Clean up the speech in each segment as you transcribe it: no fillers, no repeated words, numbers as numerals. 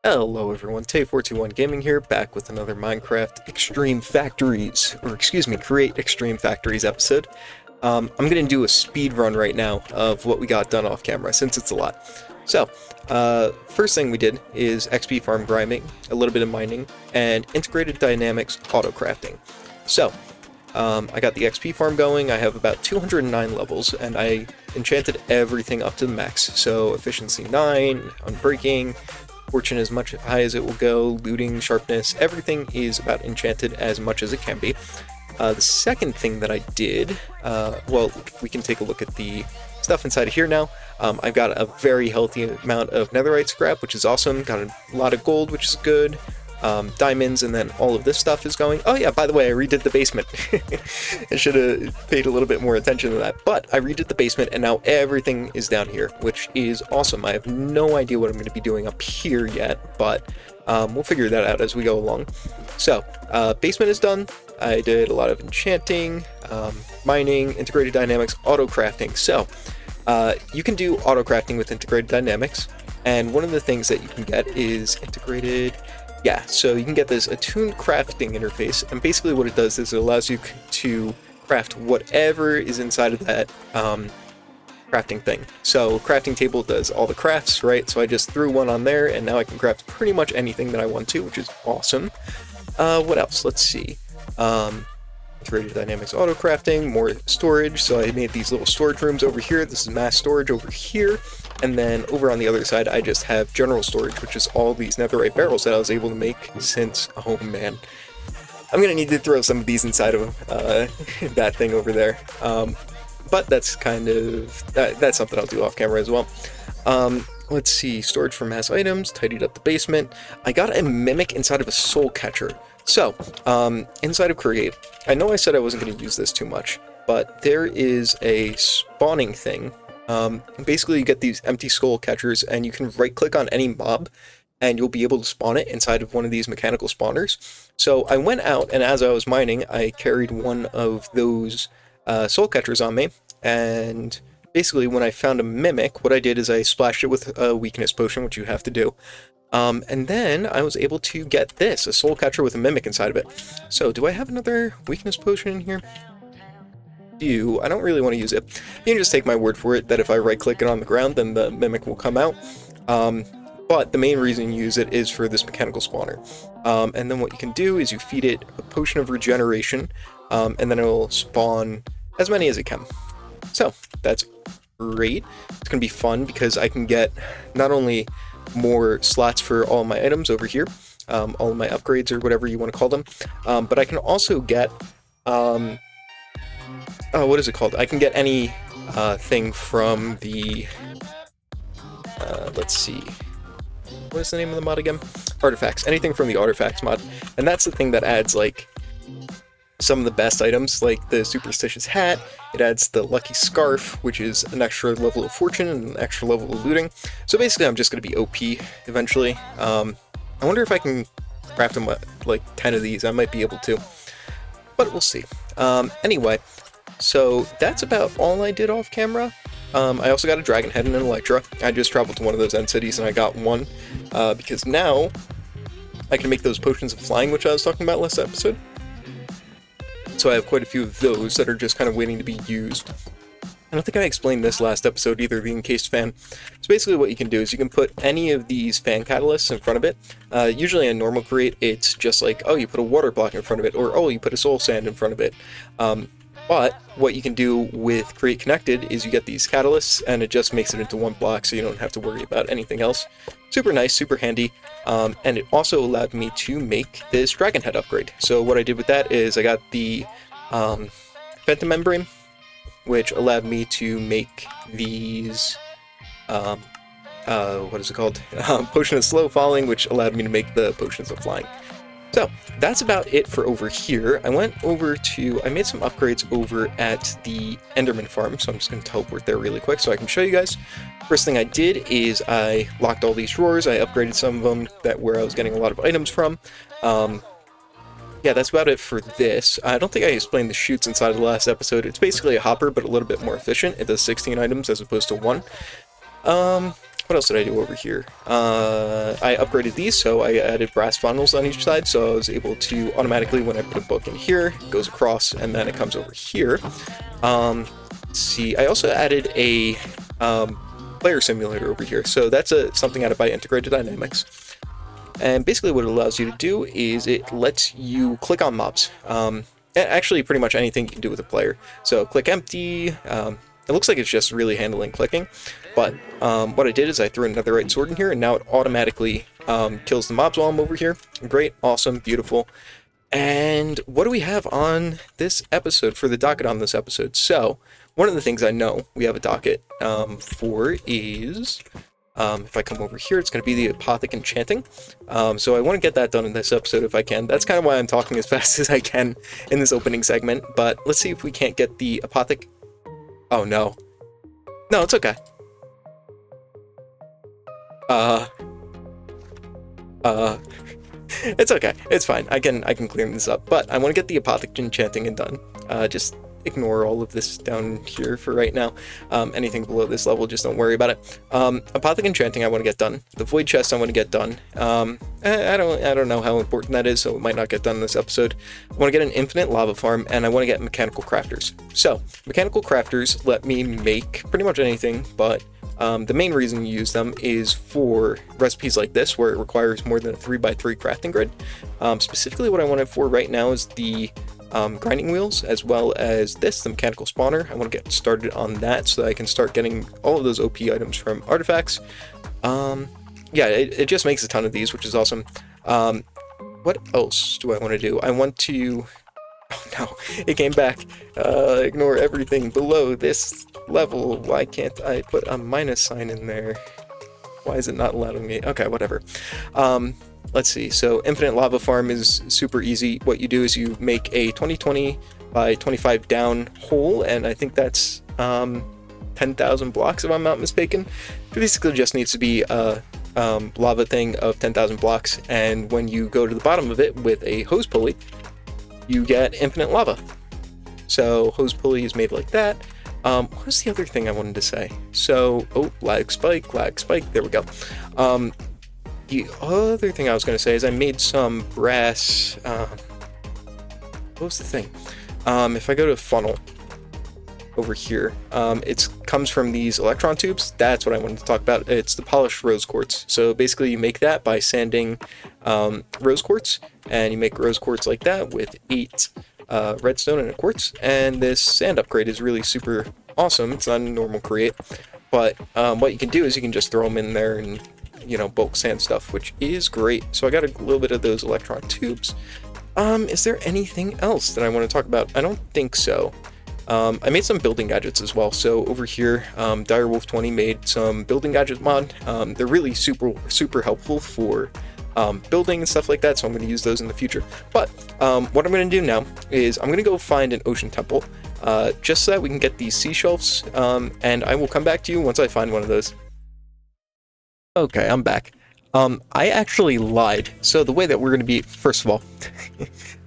Hello everyone, Tay421 Gaming here, back with another Minecraft Extreme Factories, or excuse me, Create Extreme Factories episode. I'm going to do a speed run right now of what we got done off camera, since it's a lot. So, first thing we did is XP farm grinding, a little bit of mining, and integrated dynamics auto crafting. So, I got the XP farm going. I have about 209 levels, and I enchanted everything up to the max. So efficiency 9, unbreaking, fortune as much high as it will go, looting, sharpness, everything is about enchanted as much as it can be. The second thing that I did, well, we can take a look at the stuff inside of here now. I've got a very healthy amount of netherite scrap, which is awesome. Got a lot of gold, which is good. Diamonds, and then all of this stuff is going. Oh yeah, by the way, I redid the basement. I should have paid a little bit more attention to that, but I redid the basement and now everything is down here, which is awesome. I have no idea what I'm going to be doing up here yet, but we'll figure that out as we go along. So, basement is done. I did a lot of enchanting, mining, integrated dynamics, auto crafting. So, you can do auto crafting with integrated dynamics, and one of the things that you can get is integrated. Yeah, so you can get this attuned crafting interface, and basically what it does is it allows you to craft whatever is inside of that crafting thing. So crafting table does all the crafts, right? So I just threw one on there, and now I can craft pretty much anything that I want to, which is awesome. What else? Let's see. Integrated dynamics auto crafting, more storage. So I made these little storage rooms over here. This is mass storage over here. And then over on the other side, I just have general storage, which is all these netherite barrels that I was able to make since, oh man. I'm going to need to throw some of these inside of that thing over there. But that's kind of, that's something I'll do off camera as well. Let's see, storage for mass items, tidied up the basement. I got a mimic inside of a soul catcher. So, inside of Create, I know I said I wasn't going to use this too much, but there is a spawning thing. Basically you get these empty soul catchers, and you can right click on any mob and you'll be able to spawn it inside of one of these mechanical spawners. So I went out, and as I was mining, I carried one of those soul catchers on me, and basically when I found a mimic, what I did is I splashed it with a weakness potion, which you have to do. And then I was able to get this, a soul catcher with a mimic inside of it. So do I have another weakness potion in here? I don't really want to use it. You can just take my word for it that if I right click it on the ground, then the mimic will come out. But the main reason you use it is for this mechanical spawner. And then what you can do is you feed it a potion of regeneration, and then it'll spawn as many as it can. So that's great. It's going to be fun because I can get not only more slots for all my items over here, all of my upgrades or whatever you want to call them, but I can also get what is it called? I can get any thing from the, let's see, what is the name of the mod again? Artifacts. Anything from the Artifacts mod. And that's the thing that adds, like, some of the best items, like the Superstitious Hat. It adds the Lucky Scarf, which is an extra level of fortune and an extra level of looting. So basically I'm just going to be OP eventually. I wonder if I can craft them, like 10 of these. I might be able to. But we'll see. Anyway. So that's about all I did off camera. I also got a dragon head and an elytra. I just traveled to one of those end cities and I got one, because now I can make those potions of flying, which I was talking about last episode. So I have quite a few of those that are just kind of waiting to be used. I don't think I explained this last episode either, the encased fan. So basically what you can do is you can put any of these fan catalysts in front of it. Usually in normal Create, it's just like, oh, you put a water block in front of it, or oh, you put a soul sand in front of it. But what you can do with Create Connected is you get these catalysts, and it just makes it into one block, so you don't have to worry about anything else. Super nice, super handy, and it also allowed me to make this dragon head upgrade. So what I did with that is I got the Phantom Membrane, which allowed me to make these, what is it called? Potion of Slow Falling, which allowed me to make the Potions of Flying. So, that's about it for over here. I went over to, I made some upgrades over at the Enderman farm, so I'm just going to teleport there really quick so I can show you guys. First thing I did is I locked all these drawers. I upgraded some of them where I was getting a lot of items from. Yeah, that's about it for this. I don't think I explained the chutes inside of the last episode. It's basically a hopper, but a little bit more efficient. It does 16 items as opposed to 1. what else did I do over here? I upgraded these, so I added brass funnels on each side, so I was able to automatically, when I put a book in here, it goes across, and then it comes over here. Let's see, I also added a player simulator over here, so that's something added by Integrated Dynamics. And basically what it allows you to do is it lets you click on mobs. Actually, pretty much anything you can do with a player. So click empty. It looks like it's just really handling clicking, but what I did is I threw a netherite sword in here, and now it automatically kills the mobs while I'm over here. Great, awesome, beautiful. And what do we have on this episode, for the docket on this episode? So, one of the things I know we have a docket for is, if I come over here, it's going to be the Apothic Enchanting. So I want to get that done in this episode if I can. That's kind of why I'm talking as fast as I can in this opening segment, but let's see if we can't get the Apothic... Oh, no. No, it's okay. It's okay. It's fine. I can clear this up. But I want to get the Apothic Enchanting done. Just ignore all of this down here for right now. Anything below this level, just don't worry about it. Apothic Enchanting I want to get done. The Void Chest I want to get done. I don't know how important that is, so it might not get done in this episode. I want to get an infinite lava farm, and I want to get mechanical crafters. So, mechanical crafters let me make pretty much anything, but the main reason you use them is for recipes like this, where it requires more than a 3x3 crafting grid. Specifically what I want it for right now is the grinding wheels, as well as this, the mechanical spawner. I want to get started on that so that I can start getting all of those OP items from artifacts. Yeah, it just makes a ton of these, which is awesome. What else do I want to do? I want to... Oh no, it came back. Ignore everything below this level. Why can't I put a minus sign in there? Why is it not allowing me? Okay, whatever. Let's see. So infinite lava farm is super easy. What you do is you make a 2020 by 25 down hole, and I think that's 10,000 blocks if I'm not mistaken. It basically just needs to be a lava thing of 10,000 blocks, and when you go to the bottom of it with a hose pulley, you get infinite lava. So hose pulley is made like that. What was the other thing I wanted to say? So, oh, lag spike, there we go. The other thing I was going to say is I made some brass, what was the thing? If I go to funnel over here, it comes from these electron tubes. That's what I wanted to talk about. It's the polished rose quartz. So basically you make that by sanding rose quartz, and you make rose quartz like that with 8 redstone and a quartz, and this sand upgrade is really super awesome. It's not a normal create, but what you can do is you can just throw them in there and, you know, bulk sand stuff, which is great. So I got a little bit of those electron tubes. Is there anything else that I want to talk about? I don't think so. I made some building gadgets as well. So over here, Direwolf20 made some building gadget mod. They're really super helpful for building and stuff like that, so I'm going to use those in the future. But what I'm going to do now is I'm going to go find an ocean temple, just so that we can get these seashelves, and I will come back to you once I find one of those. Okay, I'm back. I actually lied. So the way that we're going to be, first of all,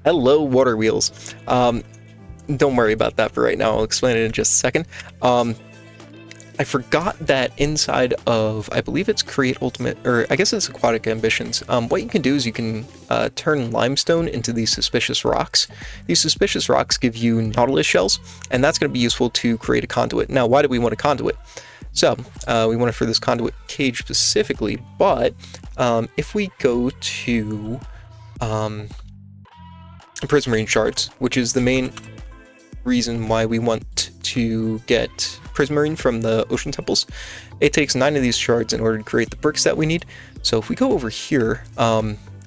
hello water wheels. Don't worry about that for right now. I'll explain it in just a second. I forgot that inside of, I believe it's Create Ultimate, or I guess it's Aquatic Ambitions, what you can do is you can turn limestone into these suspicious rocks. These suspicious rocks give you nautilus shells, and that's going to be useful to create a conduit. Now, why do we want a conduit? So, we want it for this conduit cage specifically, but if we go to prismarine shards, which is the main reason why we want to get prismarine from the ocean temples, it takes 9 of these shards in order to create the bricks that we need. So if we go over here,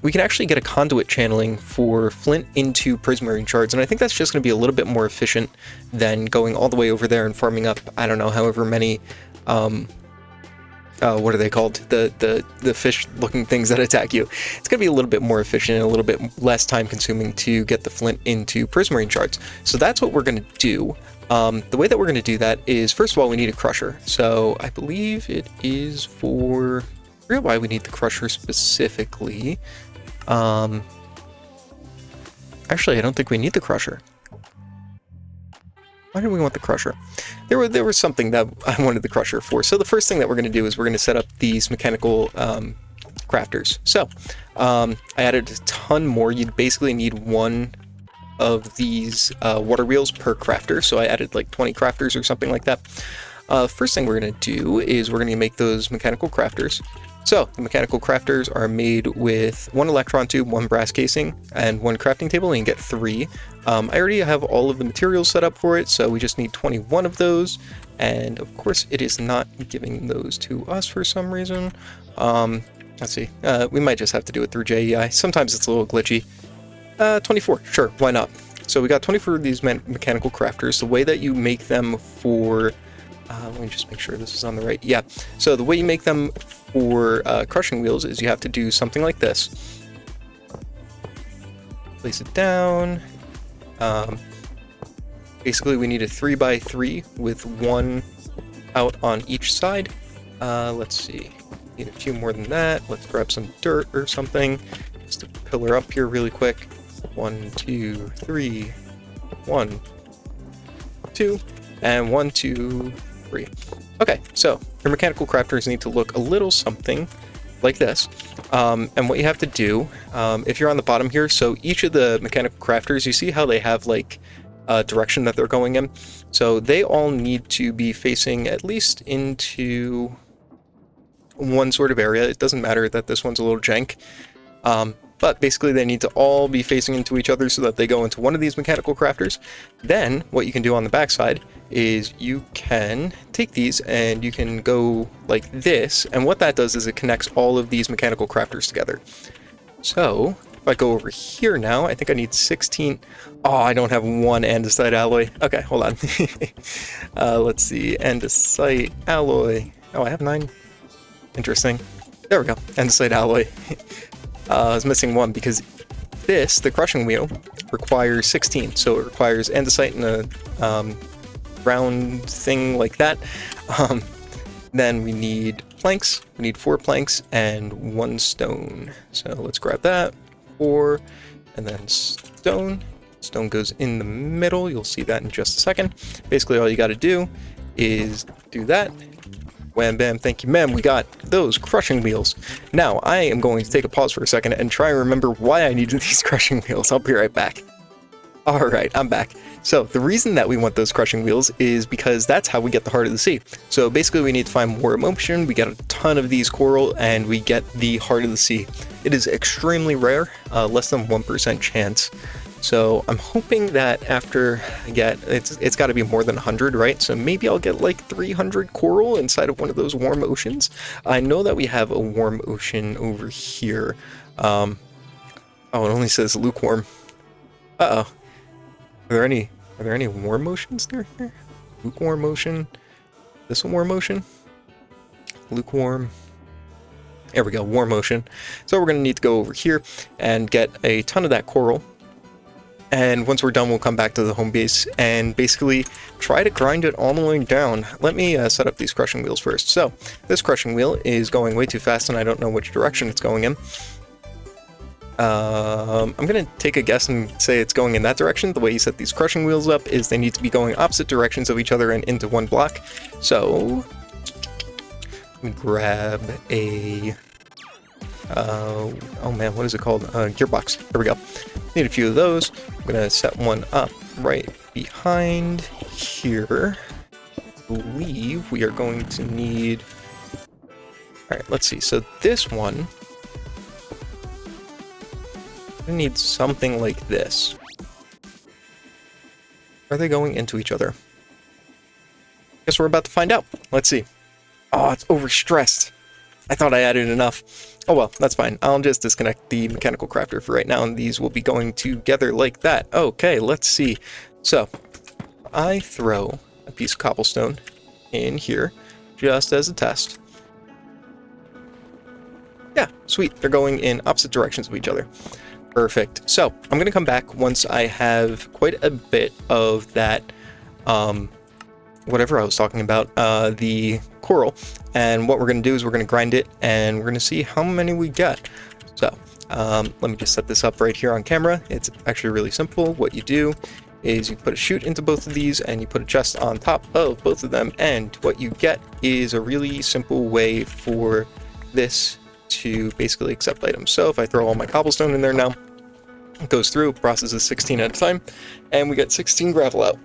we can actually get a conduit channeling for flint into prismarine shards, and I think that's just going to be a little bit more efficient than going all the way over there and farming up, I don't know, however many what are they called? The fish-looking things that attack you. It's going to be a little bit more efficient and a little bit less time-consuming to get the flint into prismarine shards. So that's what we're going to do. The way that we're going to do that is, first of all, we need a crusher. So I believe it is for... I forget why we need the crusher specifically. Actually, I don't think we need the crusher. Why do we want the crusher? there was something that I wanted the crusher for. So the first thing that we're going to do is we're going to set up these mechanical crafters. So I added a ton more. You'd basically need one of these water wheels per crafter. So I added like 20 crafters or something like that. First thing we're going to do is we're going to make those mechanical crafters. So the mechanical crafters are made with one electron tube, one brass casing, and one crafting table, and you get 3. I already have all of the materials set up for it, so we just need 21 of those. And of course, it is not giving those to us for some reason. Let's see. We might just have to do it through JEI. Sometimes it's a little glitchy. 24, sure, why not? So we got 24 of these mechanical crafters. The way that you make them for... let me just make sure this is on the right. Yeah, so the way you make them for crushing wheels is you have to do something like this. Place it down. Basically, we need a 3x3 with 1 out on each side. Let's see. Need a few more than that. Let's grab some dirt or something just to pillar up here really quick. 1, 2, 3. 1, 2, and 1, 2, 3. Okay, so your mechanical crafters need to look a little something like this. And what you have to do, if you're on the bottom here, so each of the mechanical crafters, you see how they have like a direction that they're going in? So they all need to be facing at least into one sort of area. It doesn't matter that this one's a little jank. But basically they need to all be facing into each other so that they go into one of these mechanical crafters. Then what you can do on the backside is you can take these and you can go like this, and what that does is it connects all of these mechanical crafters together. So if I go over here now, I think I need 16. Oh, I don't have one andesite alloy. Okay, hold on. Let's see, andesite alloy. Oh, I have 9. Interesting. There we go, andesite alloy. I was missing 1 because this, the crushing wheel, requires 16. So it requires andesite and a round thing like that. Then we need planks. We need 4 planks and 1 stone. So let's grab that. 4, and then stone. Stone goes in the middle. You'll see that in just a second. Basically, all you got to do is do that. Wham bam, thank you ma'am, we got those crushing wheels. Now, I am going to take a pause for a second and try and remember why I needed these crushing wheels. I'll be right back. Alright, I'm back. So, the reason that we want those crushing wheels is because that's how we get the heart of the sea. So basically we need to find more emotion, we get a ton of these coral, and we get the heart of the sea. It is extremely rare, less than 1% chance. So I'm hoping that after I get, it's got to be more than 100, right? So maybe I'll get like 300 coral inside of one of those warm oceans. I know that we have a warm ocean over here. Oh, it only says lukewarm. Uh-oh. Are there any warm oceans there? Lukewarm ocean. This one warm ocean. Lukewarm. There we go, warm ocean. So we're going to need to go over here and get a ton of that coral. And once we're done, we'll come back to the home base and basically try to grind it all the way down. Let me set up these crushing wheels first. So this crushing wheel is going way too fast and I don't know which direction it's going in. I'm going to take a guess and say it's going in that direction. The way you set these crushing wheels up is they need to be going opposite directions of each other and into one block. So let me grab a... oh man, what is it called? Gearbox. There we go. Need a few of those. I'm gonna set one up right behind here. I believe we are going to need... Alright, let's see. So this one... I need something like this. Are they going into each other? Guess we're about to find out. Let's see. Oh, it's overstressed. I thought I added enough. Oh well, that's fine. I'll just disconnect the mechanical crafter for right now, and these will be going together like that. Okay, let's see. So, I throw a piece of cobblestone in here, just as a test. Yeah, sweet. They're going in opposite directions of each other. Perfect. So, I'm going to come back once I have quite a bit of that, whatever I was talking about, the coral. And what we're going to do is we're going to grind it, and we're going to see how many we get. So, let me just set this up right here on camera. It's actually really simple. What you do is you put a chute into both of these and you put a chest on top of both of them, and what you get is a really simple way for this to basically accept items. So if I throw all my cobblestone in there now, it goes through, processes 16 at a time, and we get 16 gravel out.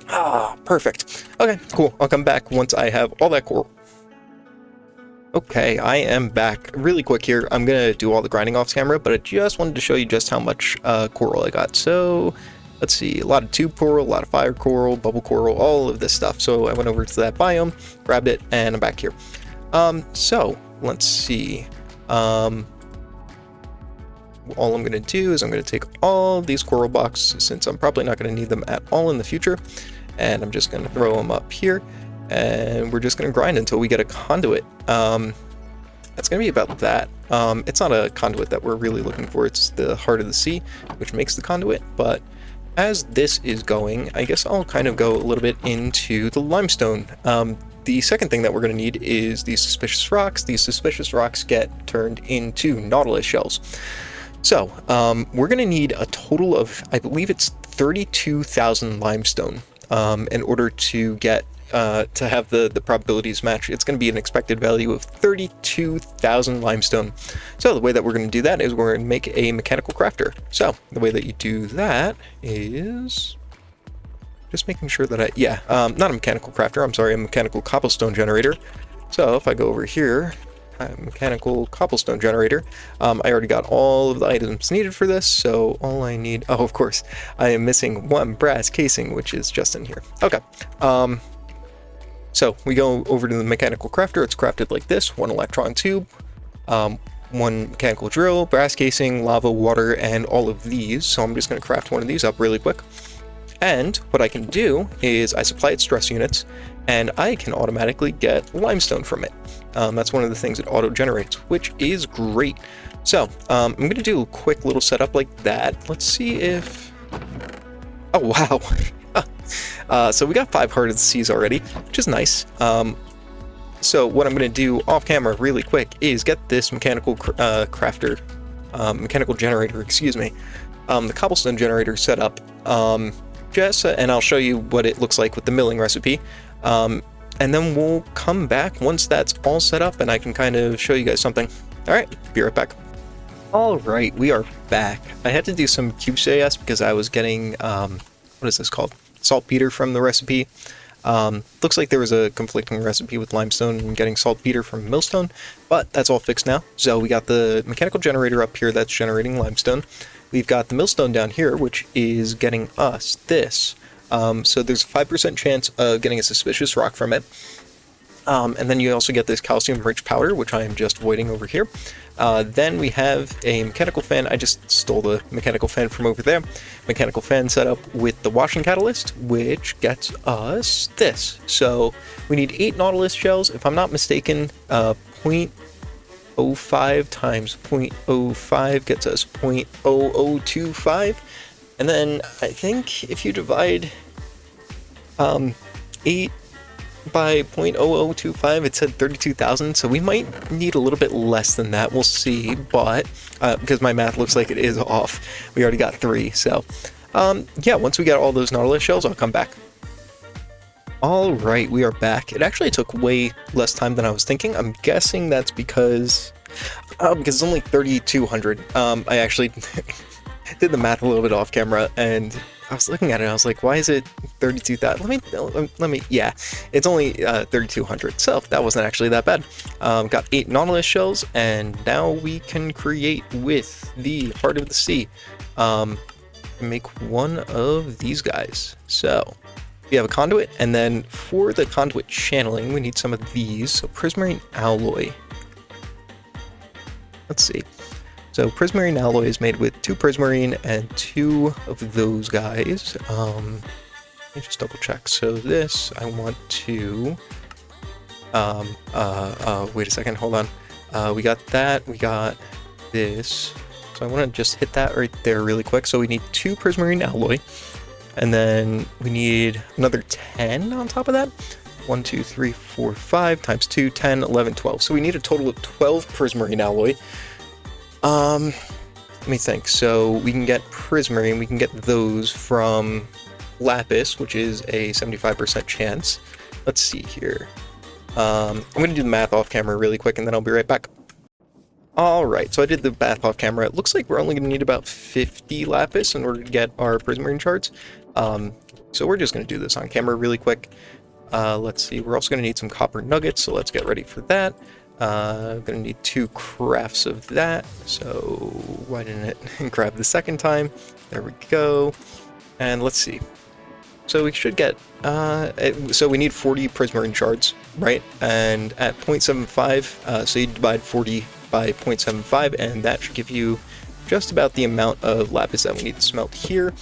Ah, perfect. Okay, cool. I'll come back once I have all that coral. Okay, I am back really quick here. I'm gonna do all the grinding off camera, but I just wanted to show you just how much coral I got. So let's see, a lot of tube coral, a lot of fire coral, bubble coral, all of this stuff. So I went over to that biome, grabbed it, and I'm back here. So let's see. All I'm going to do is I'm going to take all these coral blocks, since I'm probably not going to need them at all in the future, and I'm just going to throw them up here, and we're just going to grind until we get a conduit. That's going to be about that. It's not a conduit that we're really looking for, it's the heart of the sea, which makes the conduit, but as this is going, I guess I'll kind of go a little bit into the limestone. The second thing that we're going to need is these suspicious rocks. These suspicious rocks get turned into nautilus shells. So we're going to need a total of, I believe it's 32,000 limestone in order to get to have the probabilities match. It's going to be an expected value of 32,000 limestone. So the way that we're going to do that is we're going to make a mechanical crafter. So the way that you do that is just making sure that not a mechanical crafter, I'm sorry, a mechanical cobblestone generator. So if I go over here, mechanical cobblestone generator, I already got all of the items needed for this, so all I need, oh, of course, I am missing one brass casing, which is just in here. Okay, so we go over to the mechanical crafter. It's crafted like this: one electron tube, one mechanical drill, brass casing, lava, water, and all of these. So I'm just going to craft one of these up really quick. And what I can do is I supply it stress units, and I can automatically get limestone from it. That's one of the things it auto-generates, which is great. So I'm going to do a quick little setup like that. Let's see if... Oh, wow. So we got 5 Heart of the Seas already, which is nice. So what I'm going to do off camera really quick is get this mechanical mechanical generator, excuse me, the cobblestone generator set up. And I'll show you what it looks like with the milling recipe. And then we'll come back once that's all set up and I can kind of show you guys something. All right, be right back. All right, we are back. I had to do some QCS because I was getting, what is this called? Saltpeter from the recipe. Looks like there was a conflicting recipe with limestone and getting saltpeter from millstone, but that's all fixed now. So we got the mechanical generator up here that's generating limestone. We've got the millstone down here, which is getting us this. So there's a 5% chance of getting a suspicious rock from it. And then you also get this calcium-rich powder, which I am just voiding over here. Then we have a mechanical fan. I just stole the mechanical fan from over there. Mechanical fan set up with the washing catalyst, which gets us this. So we need 8 nautilus shells. If I'm not mistaken, 0.05 times 0.05 gets us 0.0025. And then I think if you divide 8 by 0.0025, it said 32,000, so we might need a little bit less than that. We'll see, but because my math looks like it is off. We already got 3, so yeah, once we get all those nautilus shells, I'll come back. All right, we are back. It actually took way less time than I was thinking. I'm guessing that's because it's only 3,200. I actually did the math a little bit off camera, and I was looking at it, I was like, why is it 32,000? Let me, yeah, it's only 3,200, so that wasn't actually that bad. Got 8 nautilus shells, and now we can create with the Heart of the Sea, make one of these guys. So we have a conduit, and then for the conduit channeling, we need some of these. So prismarine alloy. Let's see. So prismarine alloy is made with 2 prismarine and 2 of those guys. Let me just double check. So this, I want to, wait a second, hold on. We got that, we got this. So I want to just hit that right there really quick. So we need 2 prismarine alloy, and then we need another 10 on top of that. 1, 2, 3, 4, 5 times 2, 10, 11, 12. So we need a total of 12 prismarine alloy. let me think. So we can get prismarine, we can get those from lapis, which is a 75% chance. Let's see here. I'm going to do the math off camera really quick, and then I'll be right back. Alright, so I did the math off camera. It looks like we're only going to need about 50 lapis in order to get our prismarine shards. So we're just going to do this on camera really quick. Let's see, we're also going to need some copper nuggets, so let's get ready for that. I'm going to need 2 crafts of that, so why didn't it grab the second time? There we go. And let's see. So we should get, so we need 40 prismarine shards, right? And at 0.75, so you divide 40 by 0.75, and that should give you just about the amount of lapis that we need to smelt here.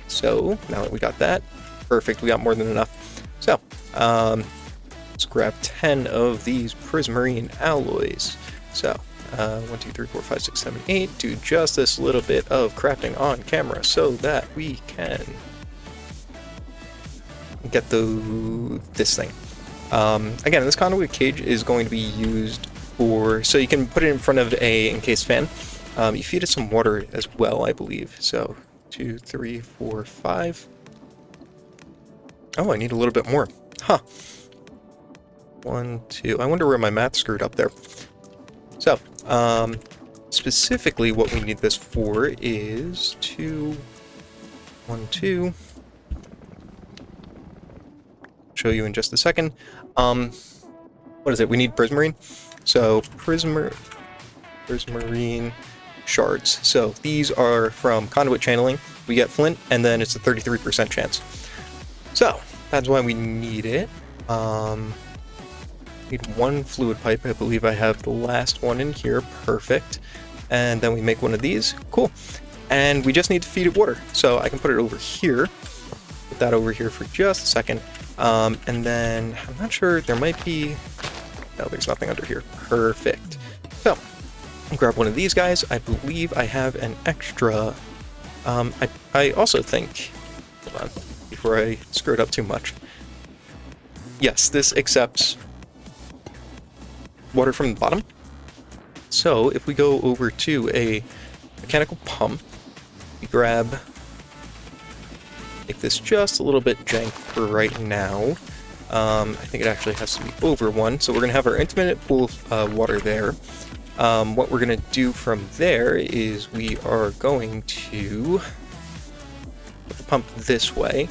So now that we got that, perfect, we got more than enough. So, let's grab 10 of these prismarine alloys. So, 1, 2, 3, 4, 5, 6, 7, 8. Do just this little bit of crafting on camera so that we can get this thing. Again, this conduit cage is going to be used for, so you can put it in front of a encased fan. You feed it some water as well, I believe. So, 2, 3, 4, 5. Oh, I need a little bit more. Huh. 1, 2. I wonder where my math screwed up there. So, specifically what we need this for is 2, 1, 2. Show you in just a second. What is it? We need prismarine. So, prismarine shards. So, these are from conduit channeling. We get flint, and then it's a 33% chance. So, that's why we need it. Need 1 fluid pipe. I believe I have the last one in here. Perfect. And then we make one of these. Cool. And we just need to feed it water. So I can put it over here. Put that over here for just a second. And then, I'm not sure, there might be... No, there's nothing under here. Perfect. So, I'll grab one of these guys. I believe I have an extra... I also think... Hold on. Before I screw it up too much. Yes, this accepts water from the bottom. So if we go over to a mechanical pump, we grab, make this just a little bit jank for right now. I think it actually has to be over 1, so we're going to have our intermittent pool of water there. What we're going to do from there is we are going to put the pump this way.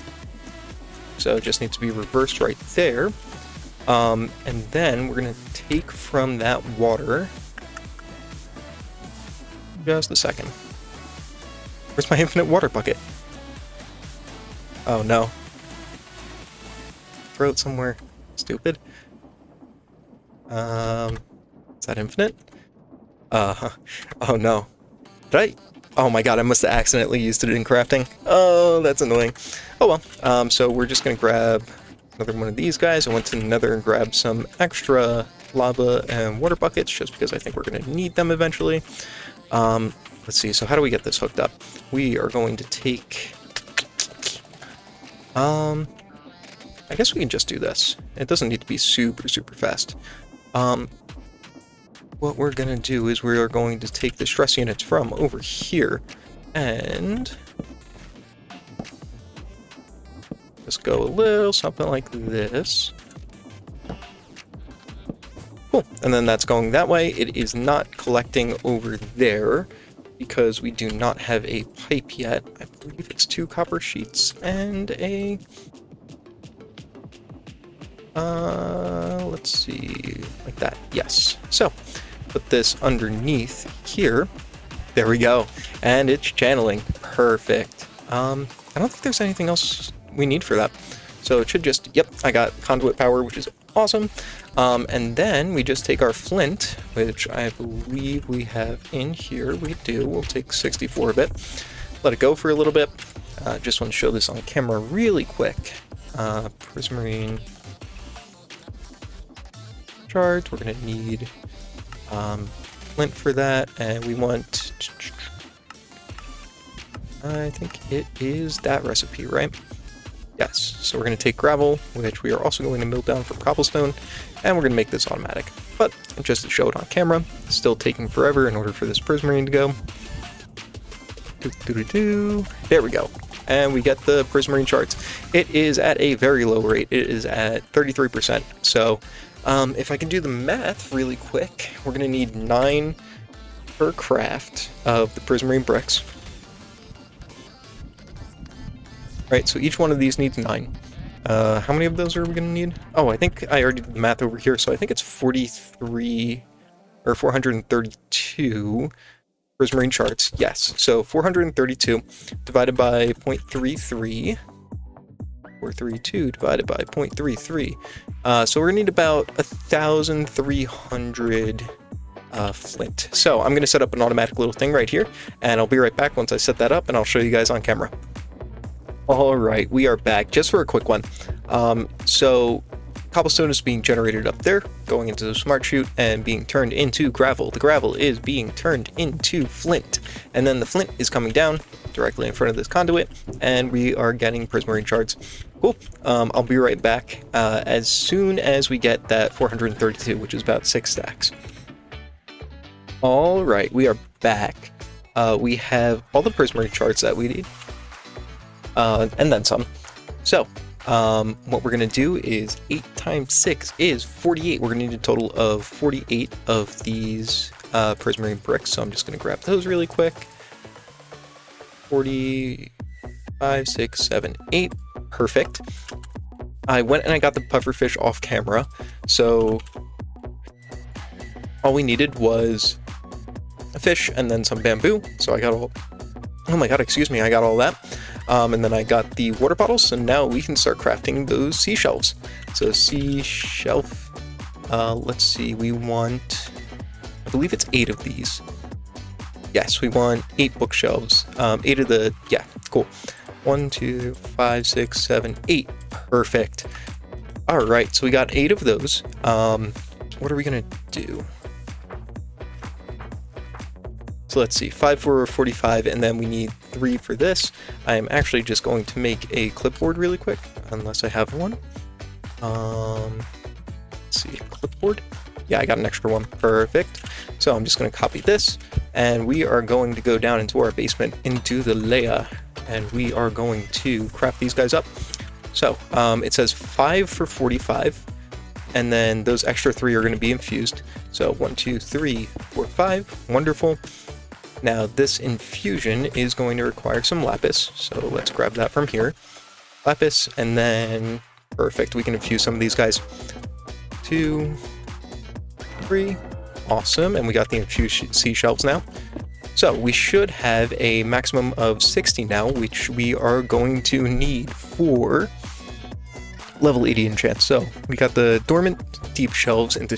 So it just needs to be reversed right there. And then we're going to take from that water. Just a second. Where's my infinite water bucket? Oh no. Throw it somewhere stupid. Is that infinite? Oh no. Did I? Oh my god, I must have accidentally used it in crafting. Oh, that's annoying. Oh well. So we're just gonna grab another one of these guys. I went to the Nether and grabbed some extra lava and water buckets just because I think we're gonna need them eventually. Let's see, so how do we get this hooked up? We are going to take... I guess we can just do this. It doesn't need to be super fast. What we're gonna do is we are going to take the stress units from over here and just go a little something like this. Cool, and then that's going that way. It is not collecting over there because we do not have a pipe yet. I believe it's 2 copper sheets and a... let's see, like that, yes. So, put this underneath here. There we go. And it's channeling. Perfect. I don't think there's anything else we need for that. So it should just, yep, I got conduit power, which is awesome. And then we just take our flint, which I believe we have in here. We do. We'll take 64 of it. Let it go for a little bit. Just want to show this on camera really quick. Prismarine shards. We're going to need flint for that, and we want... I think it is that recipe, right? Yes, so we're going to take gravel, which we are also going to mill down for cobblestone, and we're going to make this automatic. But just to show it on camera, it's still taking forever in order for this prismarine to go. There we go. And we get the prismarine shards. It is at a very low rate. It is at 33%. So if I can do the math really quick, we're going to need 9 per craft of the prismarine bricks. Right, so each one of these needs 9. How many of those are we going to need? Oh, I think I already did the math over here, so I think it's 43 or 432 prismarine shards. Yes, so 432 divided by 0.33. 432 divided by 0.33. So we're going to need about 1,300 flint. So I'm going to set up an automatic little thing right here, and I'll be right back once I set that up, and I'll show you guys on camera. Alright, we are back just for a quick one. So cobblestone is being generated up there, going into the smart chute and being turned into gravel. The gravel is being turned into flint, and then the flint is coming down directly in front of this conduit, and we are getting prismarine shards. Cool. I'll be right back as soon as we get that 432, which is about 6 stacks. Alright, we are back. We have all the prismarine shards that we need. And then some. So, what we're going to do is 8 times 6 is 48. We're going to need a total of 48 of these prismarine bricks. So I'm just going to grab those really quick. 45, 6, 7, 8. Perfect. I went and I got the pufferfish off camera. So all we needed was a fish and then some bamboo. So I got all... Oh my god, excuse me, I got all that. And then I got the water bottles, and now we can start crafting those seashells. So seashelf, let's see, we want, I believe it's 8 of these. Yes, we want 8 bookshelves. 8 of the, yeah, cool. 1, 2, 5, 6, 7, 8. Perfect. All right, so we got 8 of those. What are we gonna do? So let's see, 5 for 45, and then we need 3 for this. I'm actually just going to make a clipboard really quick, unless I have one. Let's see, clipboard. Yeah, I got an extra one. Perfect. So I'm just going to copy this, and we are going to go down into our basement, into the layer, and we are going to craft these guys up. So it says 5 for 45, and then those extra 3 are going to be infused. So 1, 2, 3, 4, 5. Wonderful. Now this infusion is going to require some lapis, so let's grab that from here. Lapis, and then perfect, we can infuse some of these guys. 2, 3, awesome, and we got the infused seashells now. So we should have a maximum of 60 now, which we are going to need for level 80 enchants. So we got the dormant deep shelves into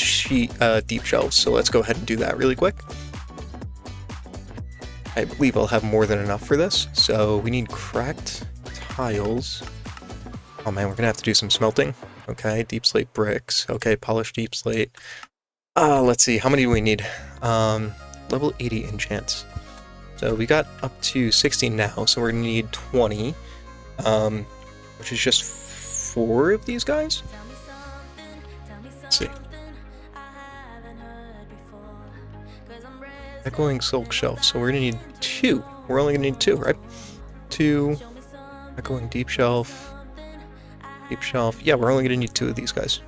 deep shelves, so let's go ahead and do that really quick. I believe I'll have more than enough for this. So we need cracked tiles. Oh man, we're gonna have to do some smelting. Okay, deep slate bricks. Okay, polished deep slate. Let's see, how many do we need? Level 80 enchants. So we got up to 60 now, so we're gonna need 20. Which is just 4 of these guys? Let's see. Echoing silk shelf, so we're gonna need 2. We're only gonna need 2, right? 2. Echoing deep shelf. Deep shelf. Yeah, we're only gonna need 2 of these guys.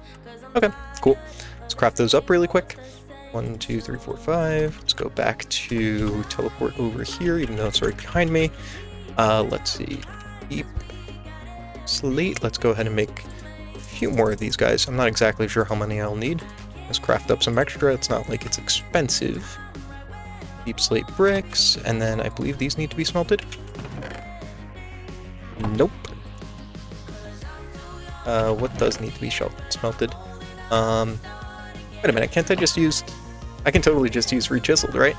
Okay, cool. Let's craft those up really quick. 1, 2, 3, 4, 5. Let's go back to teleport over here, even though it's right behind me. Let's see. Deep slate. Let's go ahead and make a few more of these guys. I'm not exactly sure how many I'll need. Let's craft up some extra. It's not like it's expensive. Deep slate bricks, and then I believe these need to be smelted. Nope. What does need to be smelted? Wait a minute, can't I just use... I can totally just use re-chiseled, right?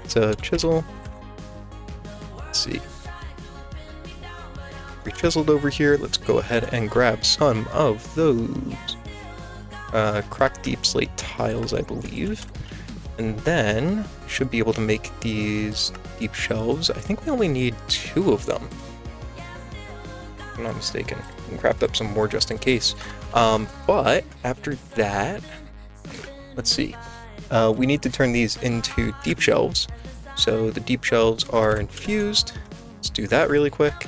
So, chisel. Let's see. Re-chiseled over here. Let's go ahead and grab some of those cracked deep slate tiles, I believe. And then, should be able to make these deep shelves. I think we only need 2 of them. If I'm not mistaken. We can craft up some more just in case. But, after that, let's see. We need to turn these into deep shelves. So the deep shelves are infused. Let's do that really quick.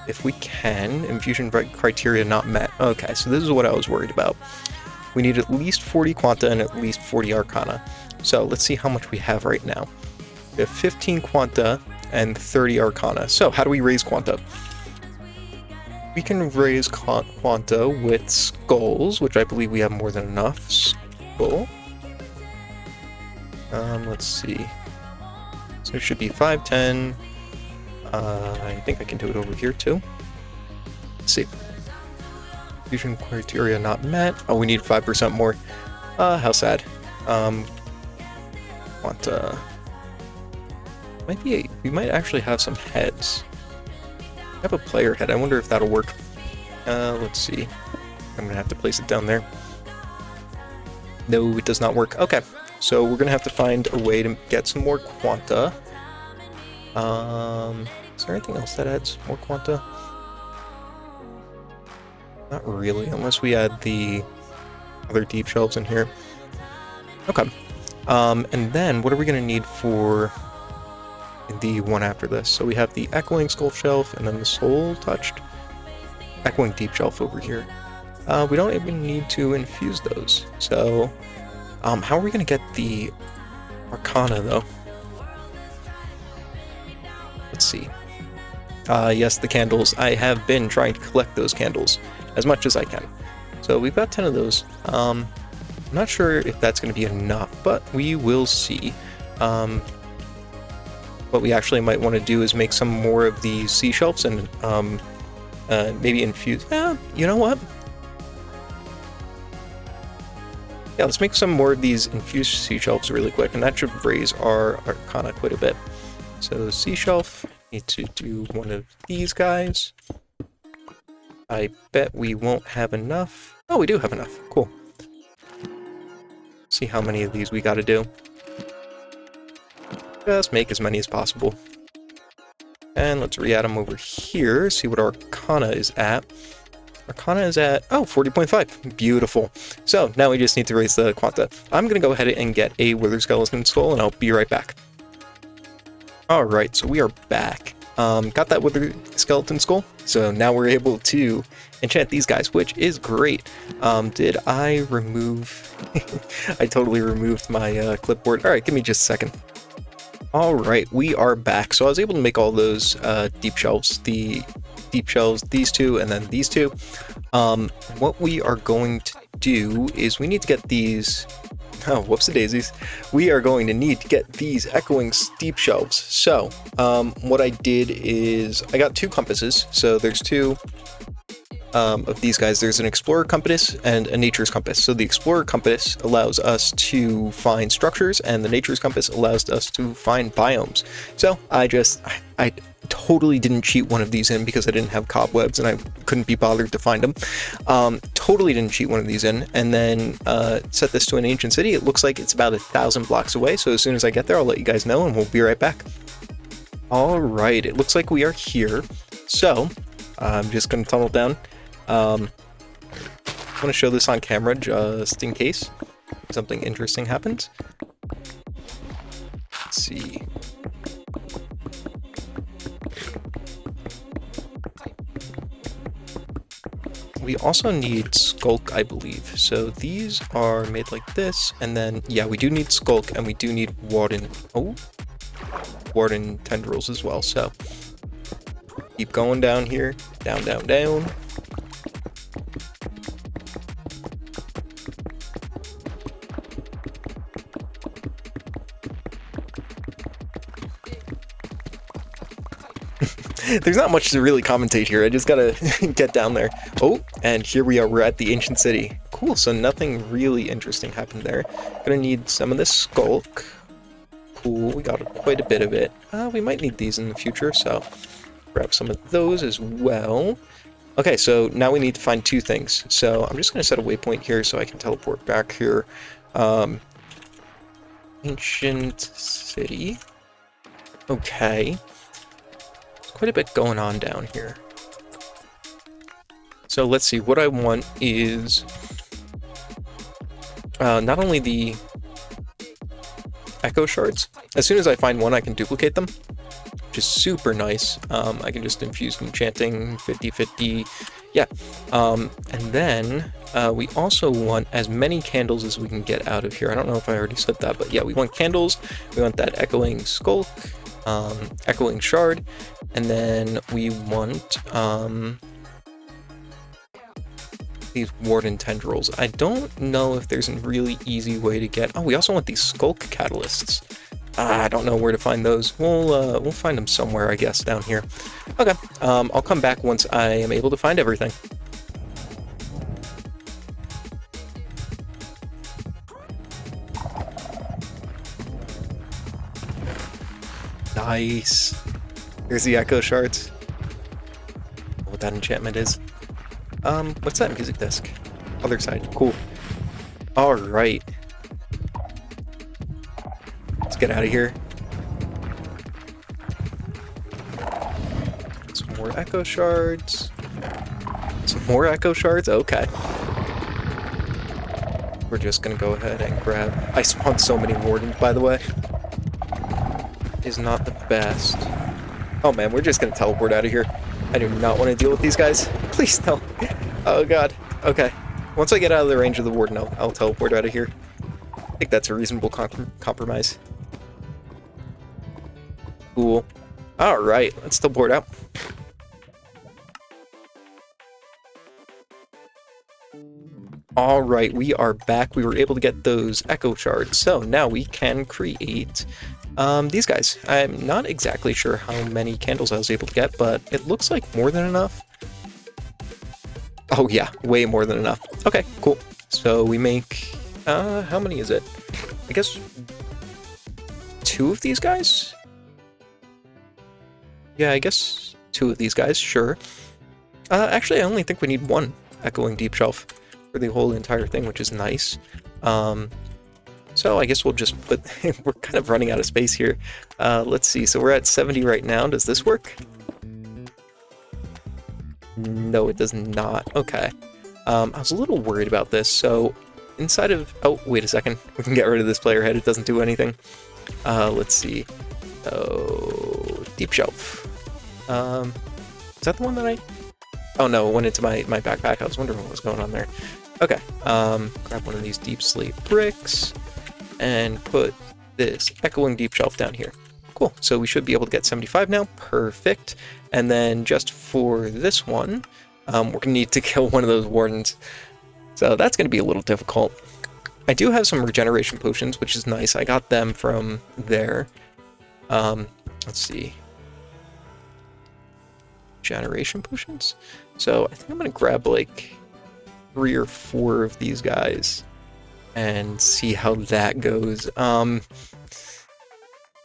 If we can, infusion criteria not met. Okay, so this is what I was worried about. We need at least 40 Quanta and at least 40 Arcana. So let's see how much we have right now. We have 15 Quanta and 30 Arcana. So how do we raise Quanta? We can raise Quanta with skulls, which I believe we have more than enough. Skull. Let's see. So it should be 5, 10. I think I can do it over here too. Let's see. Fusion criteria not met. Oh, we need 5% more. How sad. Quanta. Might be we might actually have some heads. I have a player head. I wonder if that'll work. Let's see. I'm gonna have to place it down there. No, it does not work. Okay, so we're gonna have to find a way to get some more Quanta. Is there anything else that adds more Quanta? Not really, unless we add the other deep shelves in here. Okay. And then what are we going to need for the one after this? So we have the Echoing Skull Shelf and then the Soul Touched Echoing Deep Shelf over here. We don't even need to infuse those. So, how are we going to get the Arcana though? Let's see. Yes, the candles. I have been trying to collect those candles as much as I can. So we've got 10 of those. I'm not sure if that's going to be enough, but we will see. What we actually might want to do is make some more of these sea shelves and maybe infuse. You know what? Yeah, let's make some more of these infused sea shelves really quick, and that should raise our Arcana quite a bit. So sea shelf, need to do one of these guys. I bet we won't have enough. Oh, we do have enough. Cool. See how many of these we gotta do. Just make as many as possible. And let's re-add them over here, see what our Arcana is at. Arcana is at, oh, 40.5. Beautiful. So now we just need to raise the Quanta. I'm gonna go ahead and get a Wither Skeleton Skull, and I'll be right back. Alright, so we are back. Got that Wither Skeleton Skull, so now we're able to enchant these guys, which is great. Did I remove... I totally removed my clipboard. Alright, give me just a second. Alright, we are back. So I was able to make all those deep shelves. The deep shelves, these two, and then these two. What we are going to do is we need to get these... Oh, whoops-a-daisies. We are going to need to get these echoing steep shelves. So, what I did is I got two compasses. So there's two of these guys. There's an Explorer Compass and a Nature's Compass. So the Explorer Compass allows us to find structures, and the Nature's Compass allows us to find biomes. So I totally didn't cheat one of these in because I didn't have cobwebs and I couldn't be bothered to find them. Totally didn't cheat one of these in, and then set this to an ancient city. It looks like it's about 1,000 blocks away, so as soon as I get there, I'll let you guys know, and we'll be right back. Alright, it looks like we are here. So, I'm just going to tunnel down. I'm going to show this on camera just in case something interesting happens. Let's see. We also need Skulk, I believe. So these are made like this, and then, yeah, we do need Skulk, and we do need Warden. Oh, Warden tendrils as well. So keep going down here, down, down, down. There's not much to really commentate here. I just gotta get down there. Oh, and here we are. We're at the ancient city. Cool, so nothing really interesting happened there. Gonna need some of this Skulk. Cool, we got quite a bit of it. We might need these in the future, so grab some of those as well. Okay, so now we need to find two things. So I'm just gonna set a waypoint here so I can teleport back here. Ancient city. Okay. Quite a bit going on down here. So let's see, what I want is not only the echo shards, as soon as I find one, I can duplicate them, which is super nice. I can just infuse enchanting 50-50. Yeah. And then we also want as many candles as we can get out of here. I don't know if I already said that, but yeah, we want candles. We want that echoing skulk, echoing shard, and then we want these warden tendrils. I don't know if there's a really easy way to get. Oh, we also want these skulk catalysts. I don't know where to find those. We'll find them somewhere, I guess, down here. Okay, I'll come back once I am able to find everything. Nice. Here's the echo shards. What that enchantment is. What's that music disc? Other side. Cool. All right. Let's get out of here. Some more echo shards. Some more echo shards? Okay. We're just gonna go ahead and grab... I spawned so many wardens, by the way. Is not the best. Oh man, we're just gonna teleport out of here. I do not want to deal with these guys. Please no. Oh god. Okay. Once I get out of the range of the warden, I'll teleport out of here. I think that's a reasonable compromise. Cool. Alright, let's teleport out. Alright, we are back. We were able to get those echo shards, so now we can create these guys. I'm not exactly sure how many candles I was able to get, but it looks like more than enough. Oh yeah, way more than enough. Okay, cool. So we make, how many is it? I guess 2 of these guys? Yeah, I guess 2 of these guys, sure. Actually, I only think we need 1 echoing deep shelf for the whole entire thing, which is nice. So I guess we'll just put, we're kind of running out of space here. Let's see, so we're at 70 right now. Does this work? No, it does not. Okay. I was a little worried about this. So inside of, oh, wait a second. We can get rid of this player head. It doesn't do anything. Let's see. Oh, deep shelf. Is that the one that I, oh no, it went into my backpack. I was wondering what was going on there. Okay. Grab one of these deep slate bricks and put this echoing deep shelf down here. Cool, so we should be able to get 75 now, perfect. And then just for this one, we're gonna need to kill one of those wardens. So that's gonna be a little difficult. I do have some regeneration potions, which is nice. I got them from there. Let's see. Regeneration potions? So I think I'm gonna grab like 3 or 4 of these guys and see how that goes.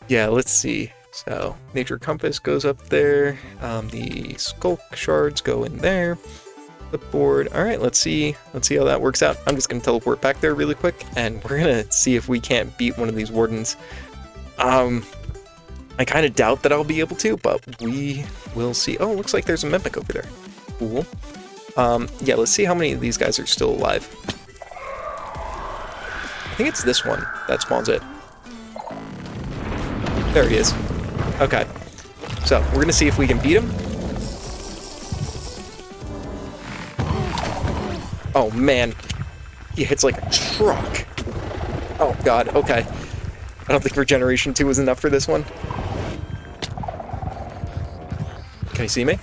Yeah, let's see. So nature compass goes up there. The skulk shards go in there. Clipboard. All right, let's see how that works out. I'm just gonna teleport back there really quick, and we're gonna see if we can't beat one of these wardens. I kind of doubt that I'll be able to, but we will see. Oh, looks like there's a mimic over there. Cool. Yeah, let's see how many of these guys are still alive. I think it's this one that spawns it. There he is. Okay. So, we're gonna see if we can beat him. Oh, man. He hits like a truck. Oh, God. Okay. I don't think Regeneration 2 was enough for this one. Can he see me?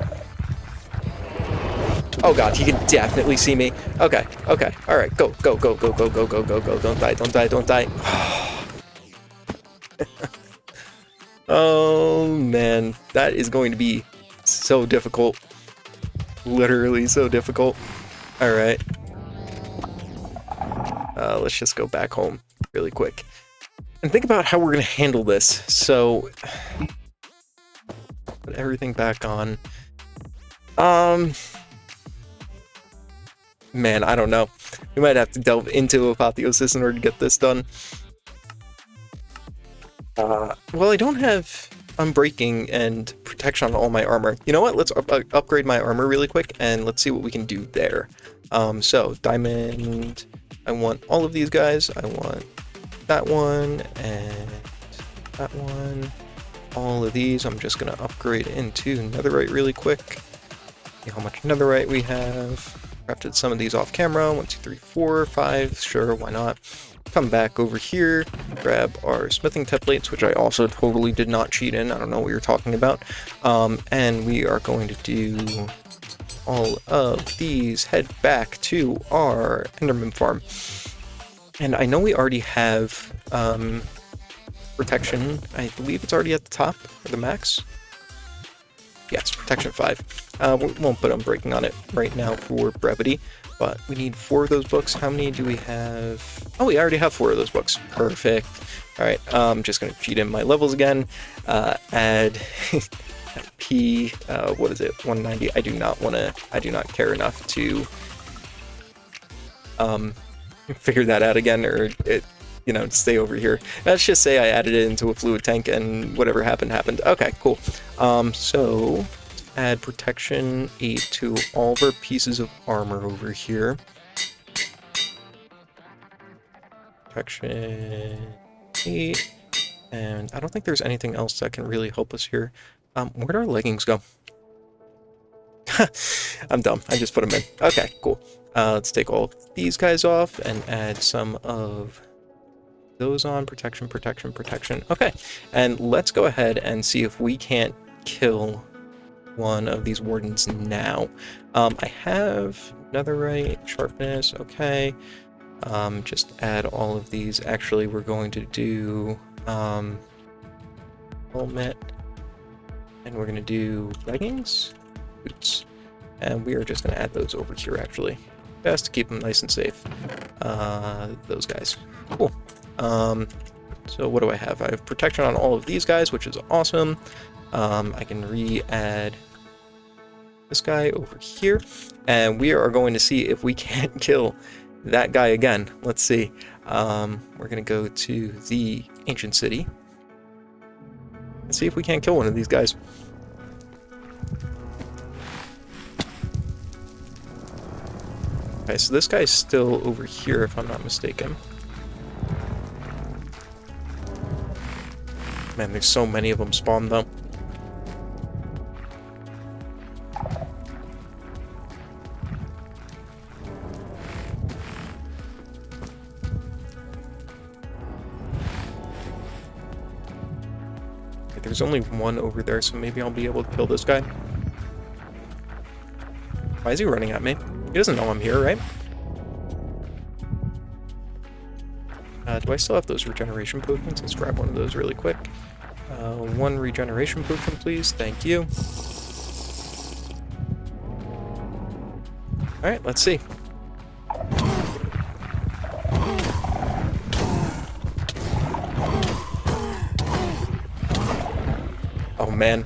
Oh, God. He can definitely see me. Okay. Okay. All right. Go. Go, go, go, go, go, go, go, go. Don't die. Don't die. Don't die. Oh, man. That is going to be so difficult. Literally so difficult. All right. Let's just go back home really quick and think about how we're going to handle this. So, put everything back on. Man, I don't know. We might have to delve into Apotheosis in order to get this done. Well, I don't have Unbreaking and Protection on all my armor. You know what? Let's upgrade my armor really quick, and let's see what we can do there. So, Diamond... I want all of these guys. I want that one, and that one. All of these I'm just going to upgrade into netherite really quick. See how much netherite we have. Crafted some of these off camera. 1, 2, 3, 4, 5. Sure, why not? Come back over here, grab our smithing templates, which I also totally did not cheat in. I don't know what you're talking about. And we are going to do all of these, head back to our Enderman farm. And I know we already have protection. I believe it's already at the top, or the max. Yes, protection 5. We won't put unbreaking on it right now for brevity, but we need 4 of those books. How many do we have? Oh, we already have 4 of those books. Perfect. All right, I'm just going to cheat in my levels again. Add P, what is it, 190. I do not care enough to figure that out again, or stay over here. Let's just say I added it into a fluid tank and whatever happened, happened. Okay, cool. So add protection 8 to all of our pieces of armor over here. Protection 8. And I don't think there's anything else that can really help us here. Where'd our leggings go? I'm dumb. I just put them in. Okay, cool. Let's take all of these guys off and add some of those on. Protection, protection, protection. Okay, and let's go ahead and see if we can't kill one of these wardens now. I have netherite, sharpness, okay. Just add all of these. Actually, we're going to do helmet, and we're going to do leggings, boots, and we are just going to add those over here, actually. Best to keep them nice and safe. Those guys. Cool. So what do I have? I have protection on all of these guys, which is awesome. I can re-add this guy over here, and we are going to see if we can't kill that guy again. Let's see. We're going to go to the ancient city and see if we can't kill one of these guys. Okay, so this guy's still over here, if I'm not mistaken. Man, there's so many of them spawned, though. Okay, there's only one over there, so maybe I'll be able to kill this guy. Why is he running at me? He doesn't know I'm here, right? Do I still have those regeneration potions? Let's grab one of those really quick. One regeneration potion, please. Thank you. Alright, let's see. Oh man,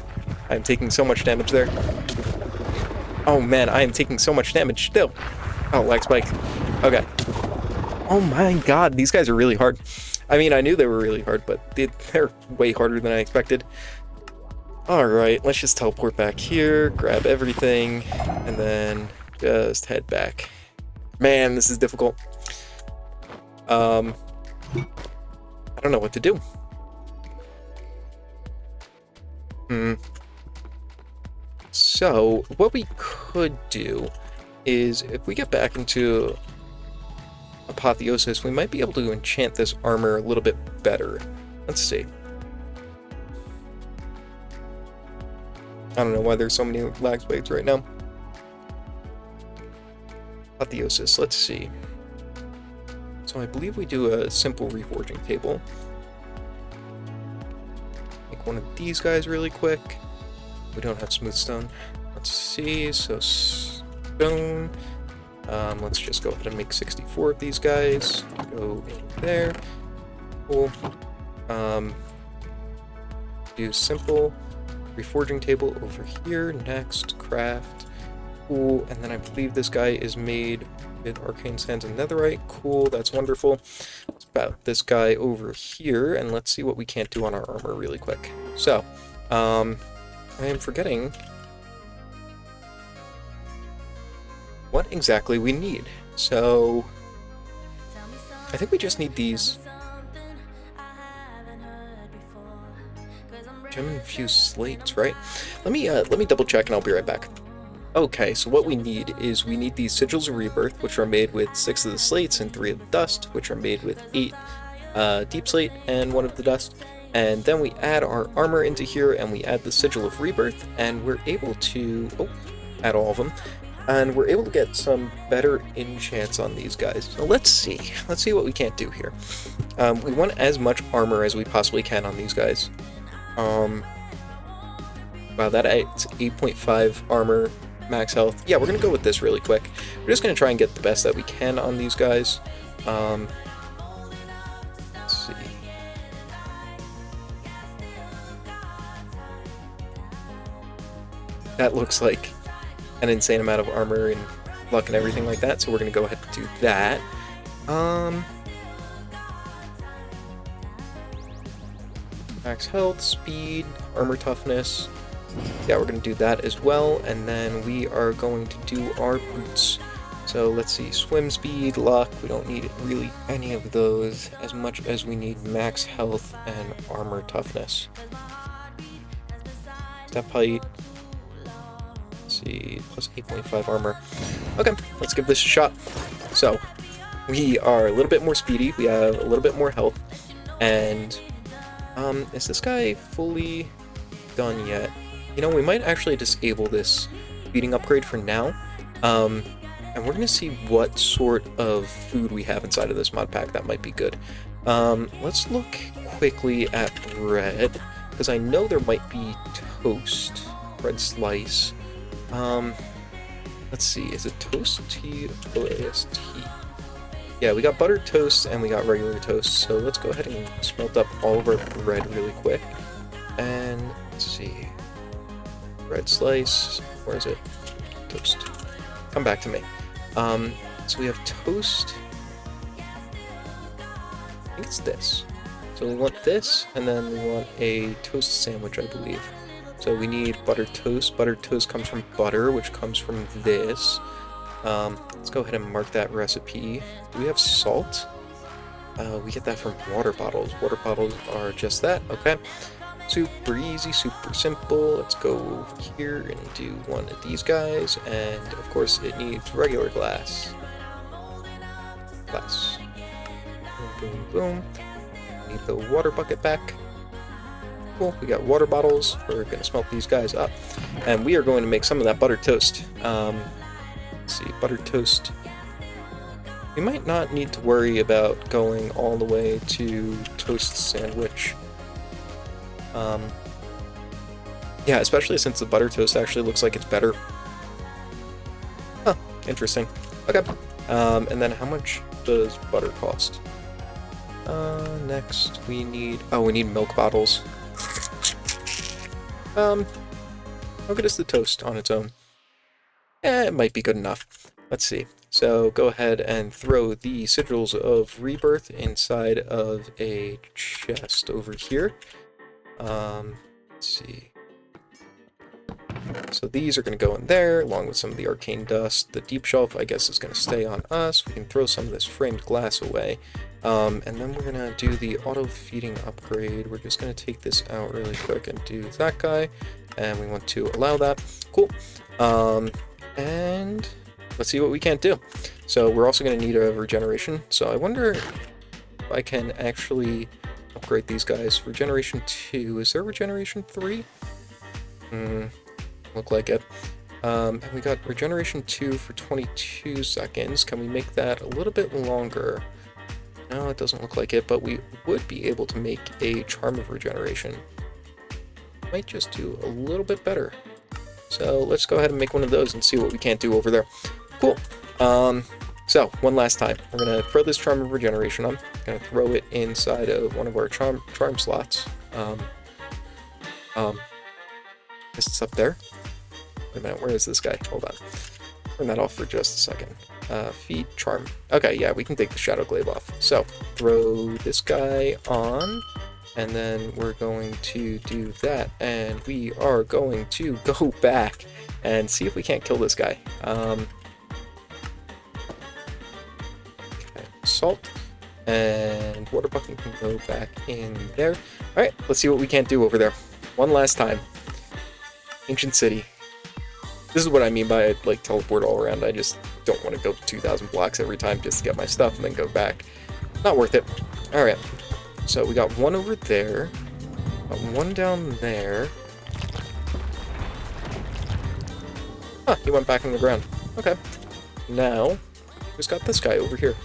I'm taking so much damage there. Oh man, I am taking so much damage still. Oh, lag spike. Okay. Oh my god, these guys are really hard. I mean, I knew they were really hard, but they're way harder than I expected. Alright, let's just teleport back here, grab everything, and then just head back. Man, this is difficult. I don't know what to do. So, what we could do is, if we get back into Apotheosis, we might be able to enchant this armor a little bit better. Let's see. I don't know why there's so many lag spikes right now. Apotheosis, let's see. So I believe we do a simple reforging table. Make one of these guys really quick. We don't have smooth stone. Let's see, so stone. Let's just go ahead and make 64 of these guys. Go in there. Cool. Do simple reforging table over here. Next, craft. Cool. And then I believe this guy is made with arcane sands and netherite. Cool, that's wonderful. Let's about this guy over here, and let's see what we can't do on our armor really quick. So, I am forgetting what exactly we need. So, I think we just need these Gem-infused slates, right? Let me double check and I'll be right back. Okay, so what we need is we need these Sigils of Rebirth, which are made with 6 of the slates and 3 of the dust, which are made with 8 deep slate and 1 of the dust. And then we add our armor into here and we add the Sigil of Rebirth, and we're able to add all of them. And we're able to get some better enchants on these guys. So let's see what we can't do here. We want as much armor as we possibly can on these guys. Wow, that adds 8.5 armor, max health. Yeah, we're gonna go with this really quick. We're just gonna try and get the best that we can on these guys. Let's see. That looks like an insane amount of armor and luck and everything like that, so we're gonna go ahead and do that. Max health, speed, armor toughness. Yeah, we're going to do that as well, and then we are going to do our boots. So let's see, swim speed, luck, we don't need really any of those as much as we need max health and armor toughness. Step height, let's see, plus 8.5 armor. Okay, let's give this a shot. So, we are a little bit more speedy, we have a little bit more health, and is this guy fully done yet? You know, we might actually disable this feeding upgrade for now, and we're going to see what sort of food we have inside of this mod pack. That might be good. Let's look quickly at bread, because I know there might be toast, bread slice. Let's see, is it toast tea or AST? Yeah, we got buttered toast and we got regular toast, so let's go ahead and smelt up all of our bread really quick. And let's see. Bread slice, where is it? Toast. Come back to me. So we have toast. I think it's this. So we want this, and then we want a toast sandwich, I believe. So we need buttered toast. Buttered toast comes from butter, which comes from this. Let's go ahead and mark that recipe. Do we have salt? We get that from water bottles. Water bottles are just that, okay. Super easy, super simple. Let's go over here and do one of these guys, and of course it needs regular glass. Glass. Boom, boom, boom. Need the water bucket back. Cool, we got water bottles. We're gonna smelt these guys up, and we are going to make some of that buttered toast. Let's see, buttered toast. We might not need to worry about going all the way to toast sandwich. Yeah, especially since the butter toast actually looks like it's better. Huh, interesting. Okay. And then how much does butter cost? Next we need milk bottles. How good is the toast on its own? It might be good enough. Let's see. So go ahead and throw the Sigils of Rebirth inside of a chest over here. Let's see. So these are going to go in there, along with some of the arcane dust. The deep shelf, I guess, is going to stay on us. We can throw some of this framed glass away. And then we're going to do the auto-feeding upgrade. We're just going to take this out really quick and do that guy. And we want to allow that. Cool. And let's see what we can't do. So we're also going to need a regeneration. So I wonder if I can actually upgrade these guys. Regeneration 2. Is there regeneration 3? Look like it. And we got regeneration 2 for 22 seconds. Can we make that a little bit longer? No, it doesn't look like it, but we would be able to make a charm of regeneration. Might just do a little bit better. So let's go ahead and make one of those and see what we can't do over there. Cool. So one last time, we're gonna throw this charm of regeneration on. Gonna throw it inside of one of our charm slots. Guess it's up there. Wait a minute, where is this guy? Hold on. Turn that off for just a second. Feed charm. Okay, yeah, we can take the shadow glaive off. So throw this guy on, and then we're going to do that, and we are going to go back and see if we can't kill this guy. Okay, salt and water bucket can go back in there. All right, let's see what we can't do over there. One last time. Ancient City. This is what I mean by, like, teleport all around. I just don't want to go 2,000 blocks every time just to get my stuff and then go back. Not worth it. Alright. So we got one over there. Got one down there. Huh, he went back on the ground. Okay. Now, who's got this guy over here?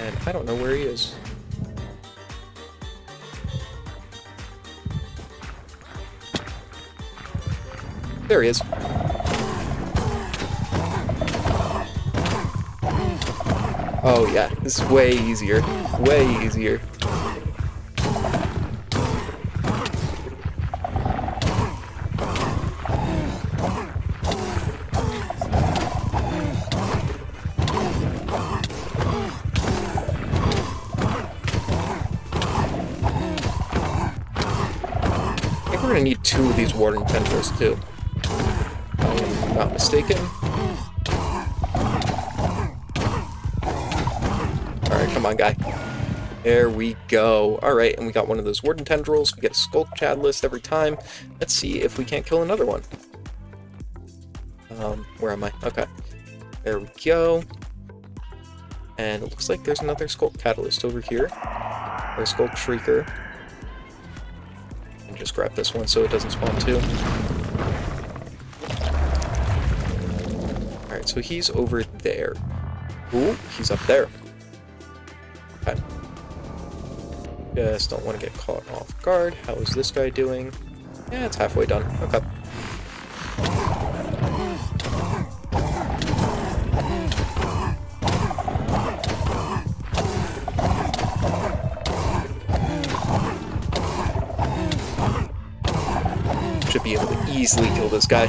And I don't know where he is. There he is. Oh yeah, this is way easier. Way easier. I think we're gonna need 2 of these water tendrils too. If I'm not mistaken. Alright, come on, guy. There we go. Alright, and we got one of those warden tendrils. We get a skull catalyst every time. Let's see if we can't kill another one. Where am I? Okay. There we go. And it looks like there's another skull catalyst over here. Or a skull shrieker. And just grab this one so it doesn't spawn too. Alright, so he's over there. Ooh, he's up there. Okay. Just don't want to get caught off guard. How is this guy doing? Yeah, it's halfway done. Okay. Should be able to easily kill this guy.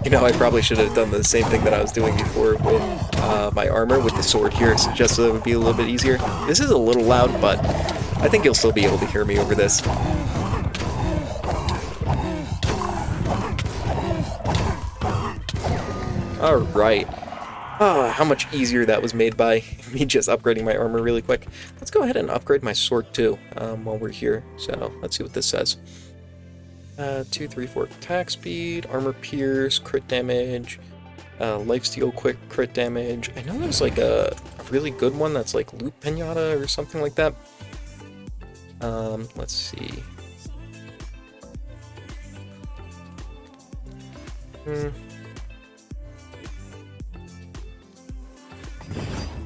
You know, I probably should have done the same thing that I was doing before with my armor with the sword here, so just so it would be a little bit easier. This is a little loud, but I think you'll still be able to hear me over this. Alright. Ah, how much easier that was made by me just upgrading my armor really quick. Let's go ahead and upgrade my sword too, while we're here. So, let's see what this says. 2, 3, 4 attack speed, armor pierce, crit damage, lifesteal quick crit damage. I know there's like a really good one that's like loot pinata or something like that. Let's see.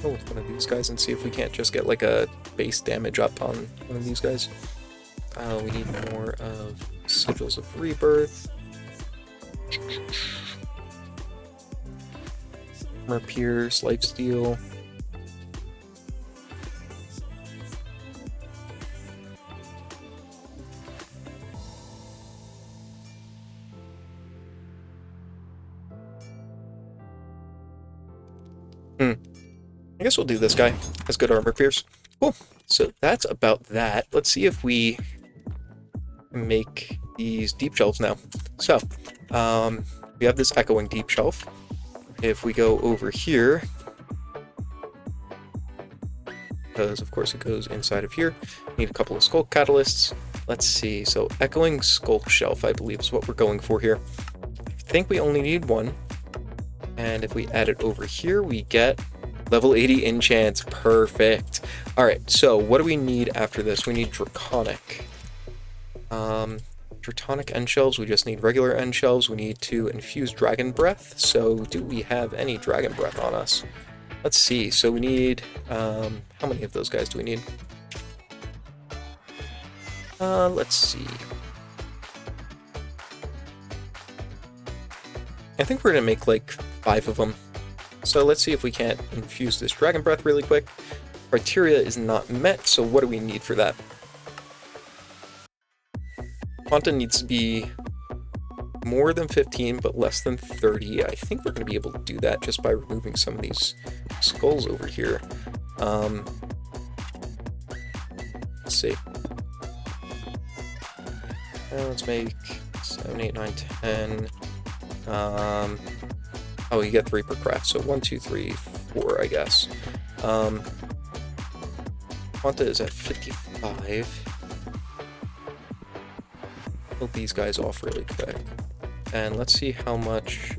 Go with one of these guys and see if we can't just get like a base damage up on one of these guys. We need more of Sigils of Rebirth. Armor Pierce, Lifesteal. I guess we'll do this guy. Has good armor pierce. Cool. So that's about that. Let's see if we make these deep shelves now. So, we have this echoing deep shelf. If we go over here, because of course it goes inside of here, need a couple of skull catalysts. Let's see. So echoing skull shelf, I believe, is what we're going for here. I think we only need one. And if we add it over here, we get level 80 enchants. Perfect. Alright, so what do we need after this? We need draconic. Draconic end shelves. We just need regular end shelves. We need to infuse dragon breath. So do we have any dragon breath on us? Let's see. So we need, how many of those guys do we need? Let's see. I think we're gonna make like 5 of them. So let's see if we can't infuse this dragon breath really quick. Criteria is not met, so what do we need for that? Quanta needs to be more than 15, but less than 30. I think we're going to be able to do that just by removing some of these skulls over here. Let's see. Let's make 7, 8, 9, 10. Oh, you get 3 per craft, so 1, 2, 3, 4, I guess. Quanta is at 55. Pull these guys off really quick. And let's see how much...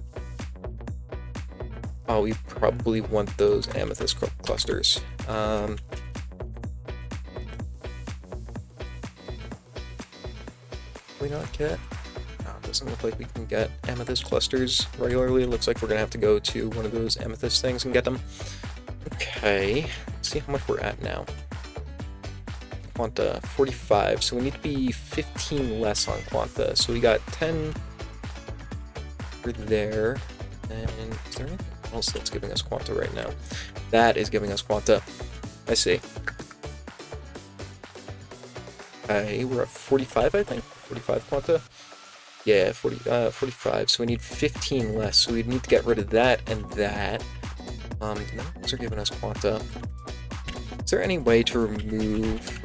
Oh, we probably want those amethyst clusters. We not get... No, it doesn't look like we can get amethyst clusters regularly. It looks like we're gonna have to go to one of those amethyst things and get them. Okay, let's see how much we're at now. Quanta, 45, so we need to be 15 less on Quanta. So we got 10 for there. And is there anything else that's giving us Quanta right now? That is giving us Quanta. I see. Okay, we're at 45, I think. 45 Quanta. Yeah, 45. So we need 15 less. So we need to get rid of that and that. None of those are giving us Quanta. Is there any way to remove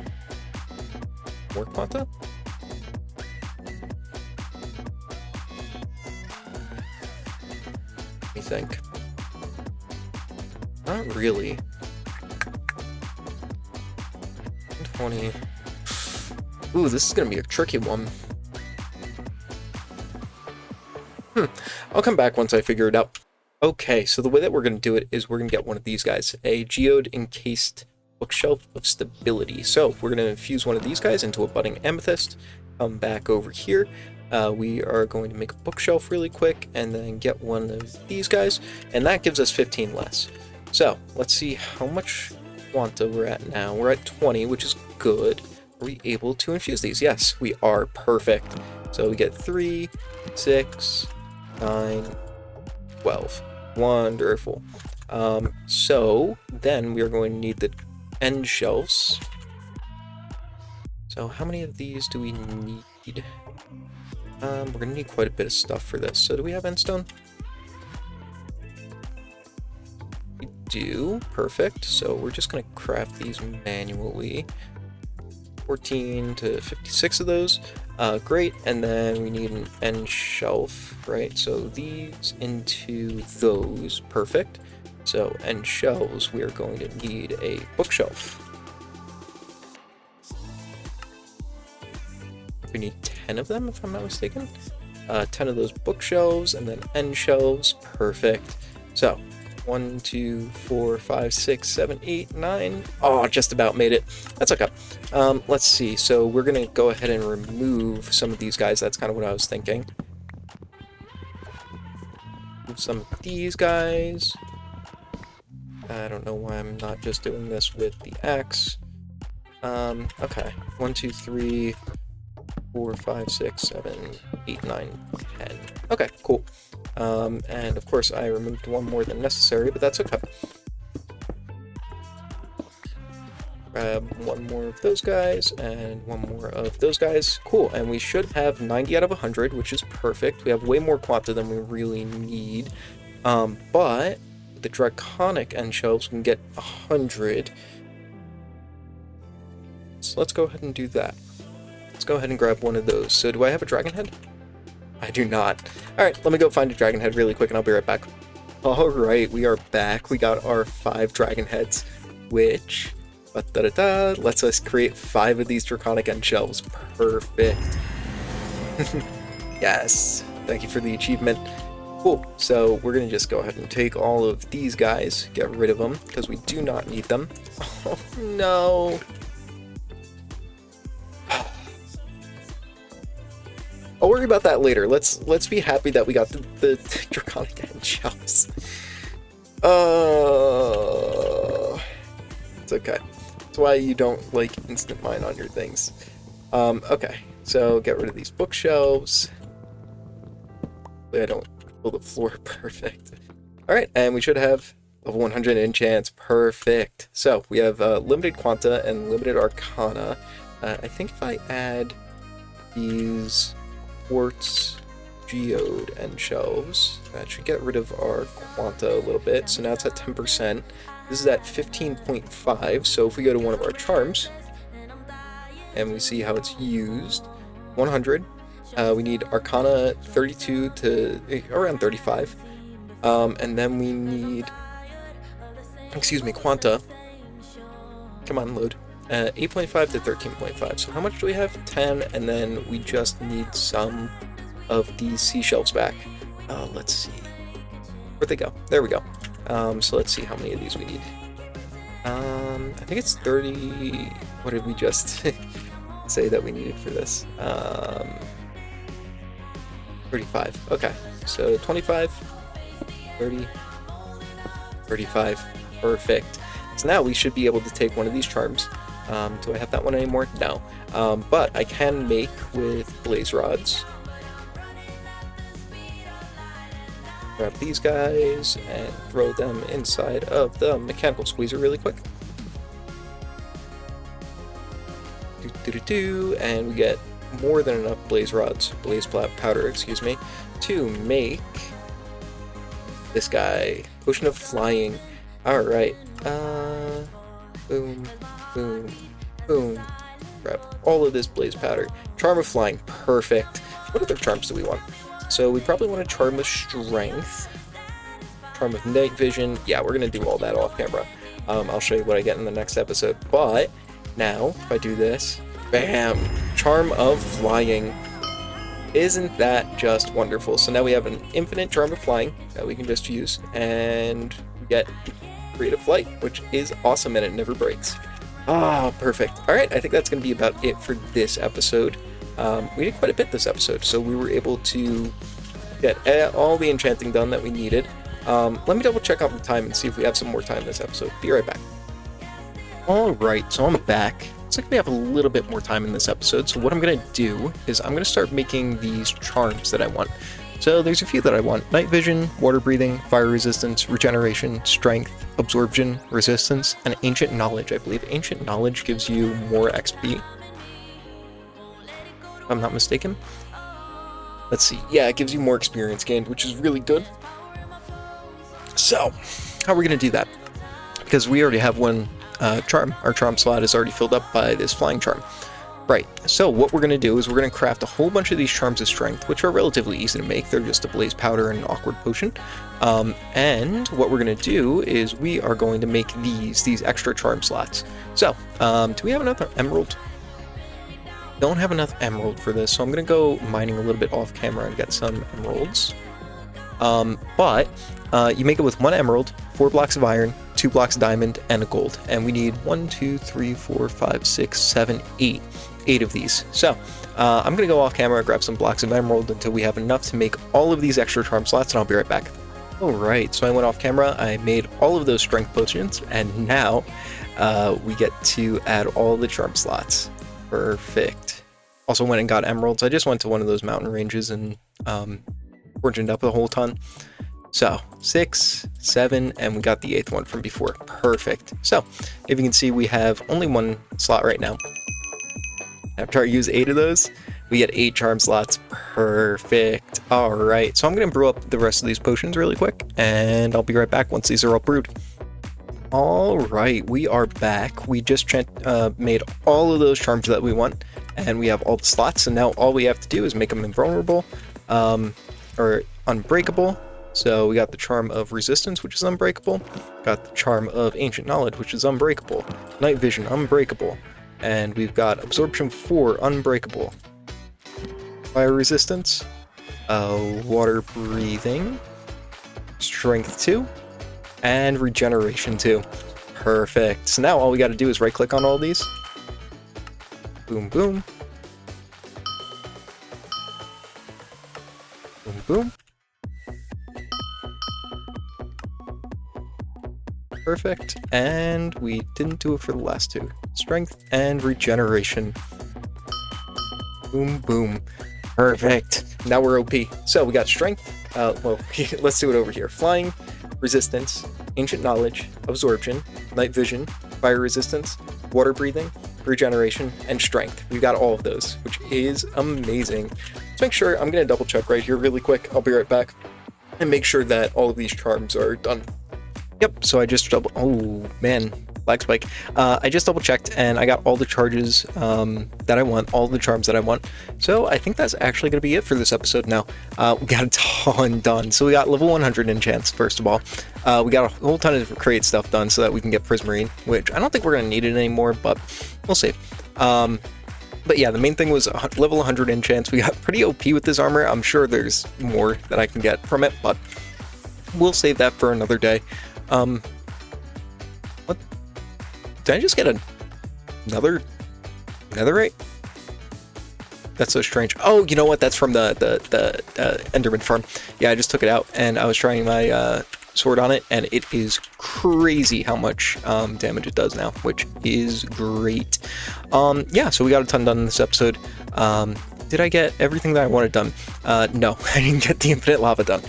more Quanta? Let me think. Not really. 20. Ooh, this is gonna be a tricky one. I'll come back once I figure it out. Okay, so the way that we're gonna do it is we're gonna get one of these guys, a geode encased bookshelf of stability. So we're gonna infuse one of these guys into a budding amethyst. Come back over here. We are going to make a bookshelf really quick and then get one of these guys, and that gives us 15 less. So let's see how much Quanta we're at now. We're at 20, which is good. Are we able to infuse these? Yes, we are. Perfect. So we get 3, 6, 9, 12. Wonderful. So then we are going to need the end shelves. So how many of these do we need? We're going to need quite a bit of stuff for this. So do we have endstone? We do. Perfect. So we're just going to craft these manually. 14 to 56 of those. Great. And then we need an end shelf, right? So these into those. Perfect. So end shelves, we are going to need a bookshelf. We need 10 of them, if I'm not mistaken. 10 of those bookshelves, and then end shelves. Perfect. So 1, 2, 4, 5, 6, 7, 8, 9. Oh, just about made it. That's okay. Let's see. So we're going to go ahead and remove some of these guys. That's kind of what I was thinking. Move some of these guys. I don't know why I'm not just doing this with the axe. Okay. 1, 2, 3, 4, 5, 6, 7, 8, 9, 10. Okay, cool. And of course I removed one more than necessary, but that's okay. Grab one more of those guys and one more of those guys. Cool, and we should have 90 out of 100, which is perfect. We have way more Quanta than we really need. But the draconic end shelves can get 100. So let's go ahead and do that. Let's go ahead and grab one of those. So do I have a dragon head? I do not. Alright, let me go find a dragon head really quick and I'll be right back. Alright, we are back. We got our 5 dragon heads, which lets us create 5 of these draconic end shelves. Perfect. Yes. Thank you for the achievement. Cool. So we're going to just go ahead and take all of these guys, get rid of them, because we do not need them. Oh, no. I'll worry about that later. Let's be happy that we got the draconic end shells. It's okay. That's why you don't like instant mine on your things. Okay. So get rid of these bookshelves. I don't fill the floor. Perfect. All right, and we should have level 100 enchants. Perfect. So we have limited Quanta and limited Arcana. I think if I add these quartz geode end shelves, that should get rid of our Quanta a little bit. So now it's at 10%. This is at 15.5. So if we go to one of our charms and we see how it's used, 100, We need Arcana 32 to around 35. And then we need, Quanta. Come on, load. 8.5 to 13.5. So how much do we have? 10, and then we just need some of these seashells back. Let's see. Where'd they go? There we go. So let's see how many of these we need. I think it's 30. What did we just say that we needed for this? 35. Okay. So 25, 30, 35. Perfect. So now we should be able to take one of these charms. Do I have that one anymore? No. But I can make with blaze rods. Grab these guys and throw them inside of the mechanical squeezer really quick. And we get more than enough blaze powder, to make this guy. Potion of flying. Alright. Boom, boom, boom. Grab all of this blaze powder. Charm of flying. Perfect. What other charms do we want? So we probably want a charm of strength. Charm of night vision. Yeah, we're going to do all that off camera. I'll show you what I get in the next episode. But now, if I do this, bam! Charm of flying. Isn't that just wonderful? So now we have an infinite charm of flying that we can just use, and we get creative flight, which is awesome, and it never breaks. Ah, perfect. Alright, I think that's going to be about it for this episode. We did quite a bit this episode, so we were able to get all the enchanting done that we needed. Let me double check out the time and see if we have some more time this episode. Be right back. Alright, so I'm back. Looks like we have a little bit more time in this episode, so what I'm going to do is I'm going to start making these charms that I want. So there's a few that I want. Night vision, water breathing, fire resistance, regeneration, strength, absorption, resistance, and ancient knowledge. I believe ancient knowledge gives you more XP. If I'm not mistaken. Let's see. Yeah, it gives you more experience gained, which is really good. So, how are we going to do that? Because we already have one charm. Our charm slot is already filled up by this flying charm. Right, so what we're going to do is we're going to craft a whole bunch of these charms of strength, which are relatively easy to make. They're just a blaze powder and an awkward potion. And what we're going to do is we are going to make these extra charm slots. So, do we have enough emerald? Don't have enough emerald for this, so I'm going to go mining a little bit off camera and get some emeralds. But you make it with 1 emerald, 4 blocks of iron, 2 blocks of diamond, and a gold. And we need 1, 2, 3, 4, 5, 6, 7, 8. 8 of these. So I'm going to go off camera, grab some blocks of emerald until we have enough to make all of these extra charm slots, and I'll be right back. Alright, so I went off camera, I made all of those strength potions, and now we get to add all the charm slots. Perfect. Also went and got emeralds. I just went to one of those mountain ranges and fortuned up a whole ton. So 6, 7, and we got the 8th one from before. Perfect. So if you can see, we have only 1 slot right now. After I use 8 of those, we get 8 charm slots. Perfect. Alright, so I'm going to brew up the rest of these potions really quick, and I'll be right back once these are all brewed. Alright, we are back. We just made all of those charms that we want, and we have all the slots, and now all we have to do is make them invulnerable, or unbreakable. So we got the charm of resistance, which is unbreakable. Got the charm of ancient knowledge, which is unbreakable. Night vision, unbreakable. And we've got absorption 4, unbreakable. Fire resistance, water breathing, strength 2, and regeneration 2. Perfect. So now all we got to do is right click on all these. Boom, boom. Boom, boom. Perfect, and we didn't do it for the last 2. Strength and regeneration. Boom, boom. Perfect. Now we're OP. So we got strength. Well, let's do it over here. Flying, resistance, ancient knowledge, absorption, night vision, fire resistance, water breathing, regeneration, and strength. We've got all of those, which is amazing. Let's make sure, I'm going to double check right here really quick. I'll be right back. And make sure that all of these charms are done. Yep, so I just double... Oh, man. Black Spike. I just double checked and I got all the charges that I want, all the charms that I want. So I think that's actually going to be it for this episode now. We got a ton done. So we got level 100 enchants, first of all. We got a whole ton of create stuff done so that we can get Prismarine, which I don't think we're going to need it anymore, but we'll see. But yeah, the main thing was level 100 enchants. We got pretty OP with this armor. I'm sure there's more that I can get from it, but we'll save that for another day. What? Did I just get another netherite? That's so strange. Oh, you know what? That's from the Enderman farm. Yeah, I just took it out, and I was trying my sword on it, and it is crazy how much damage it does now, which is great. Yeah, so we got a ton done in this episode. Did I get everything that I wanted done? No, I didn't get the infinite lava done.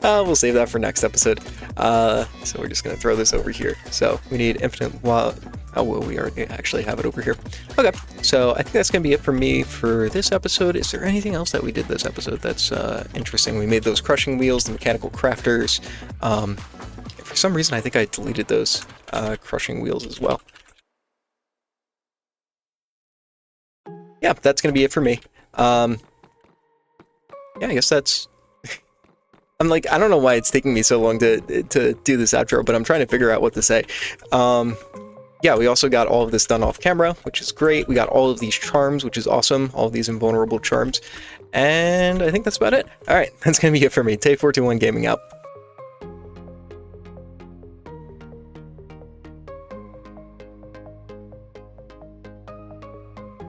We'll save that for next episode. So we're just going to throw this over here. So we need infinite lava. Oh, well, we already actually have it over here. Okay, so I think that's going to be it for me for this episode. Is there anything else that we did this episode that's interesting? We made those crushing wheels, the mechanical crafters. For some reason, I think I deleted those crushing wheels as well. Yeah, that's going to be it for me. Yeah, I guess that's... I'm like, I don't know why it's taking me so long to do this outro, but I'm trying to figure out what to say. Yeah, we also got all of this done off camera, which is great. We got all of these charms, which is awesome. All of these invulnerable charms. And I think that's about it. All right, that's going to be it for me. Tay421 Gaming out.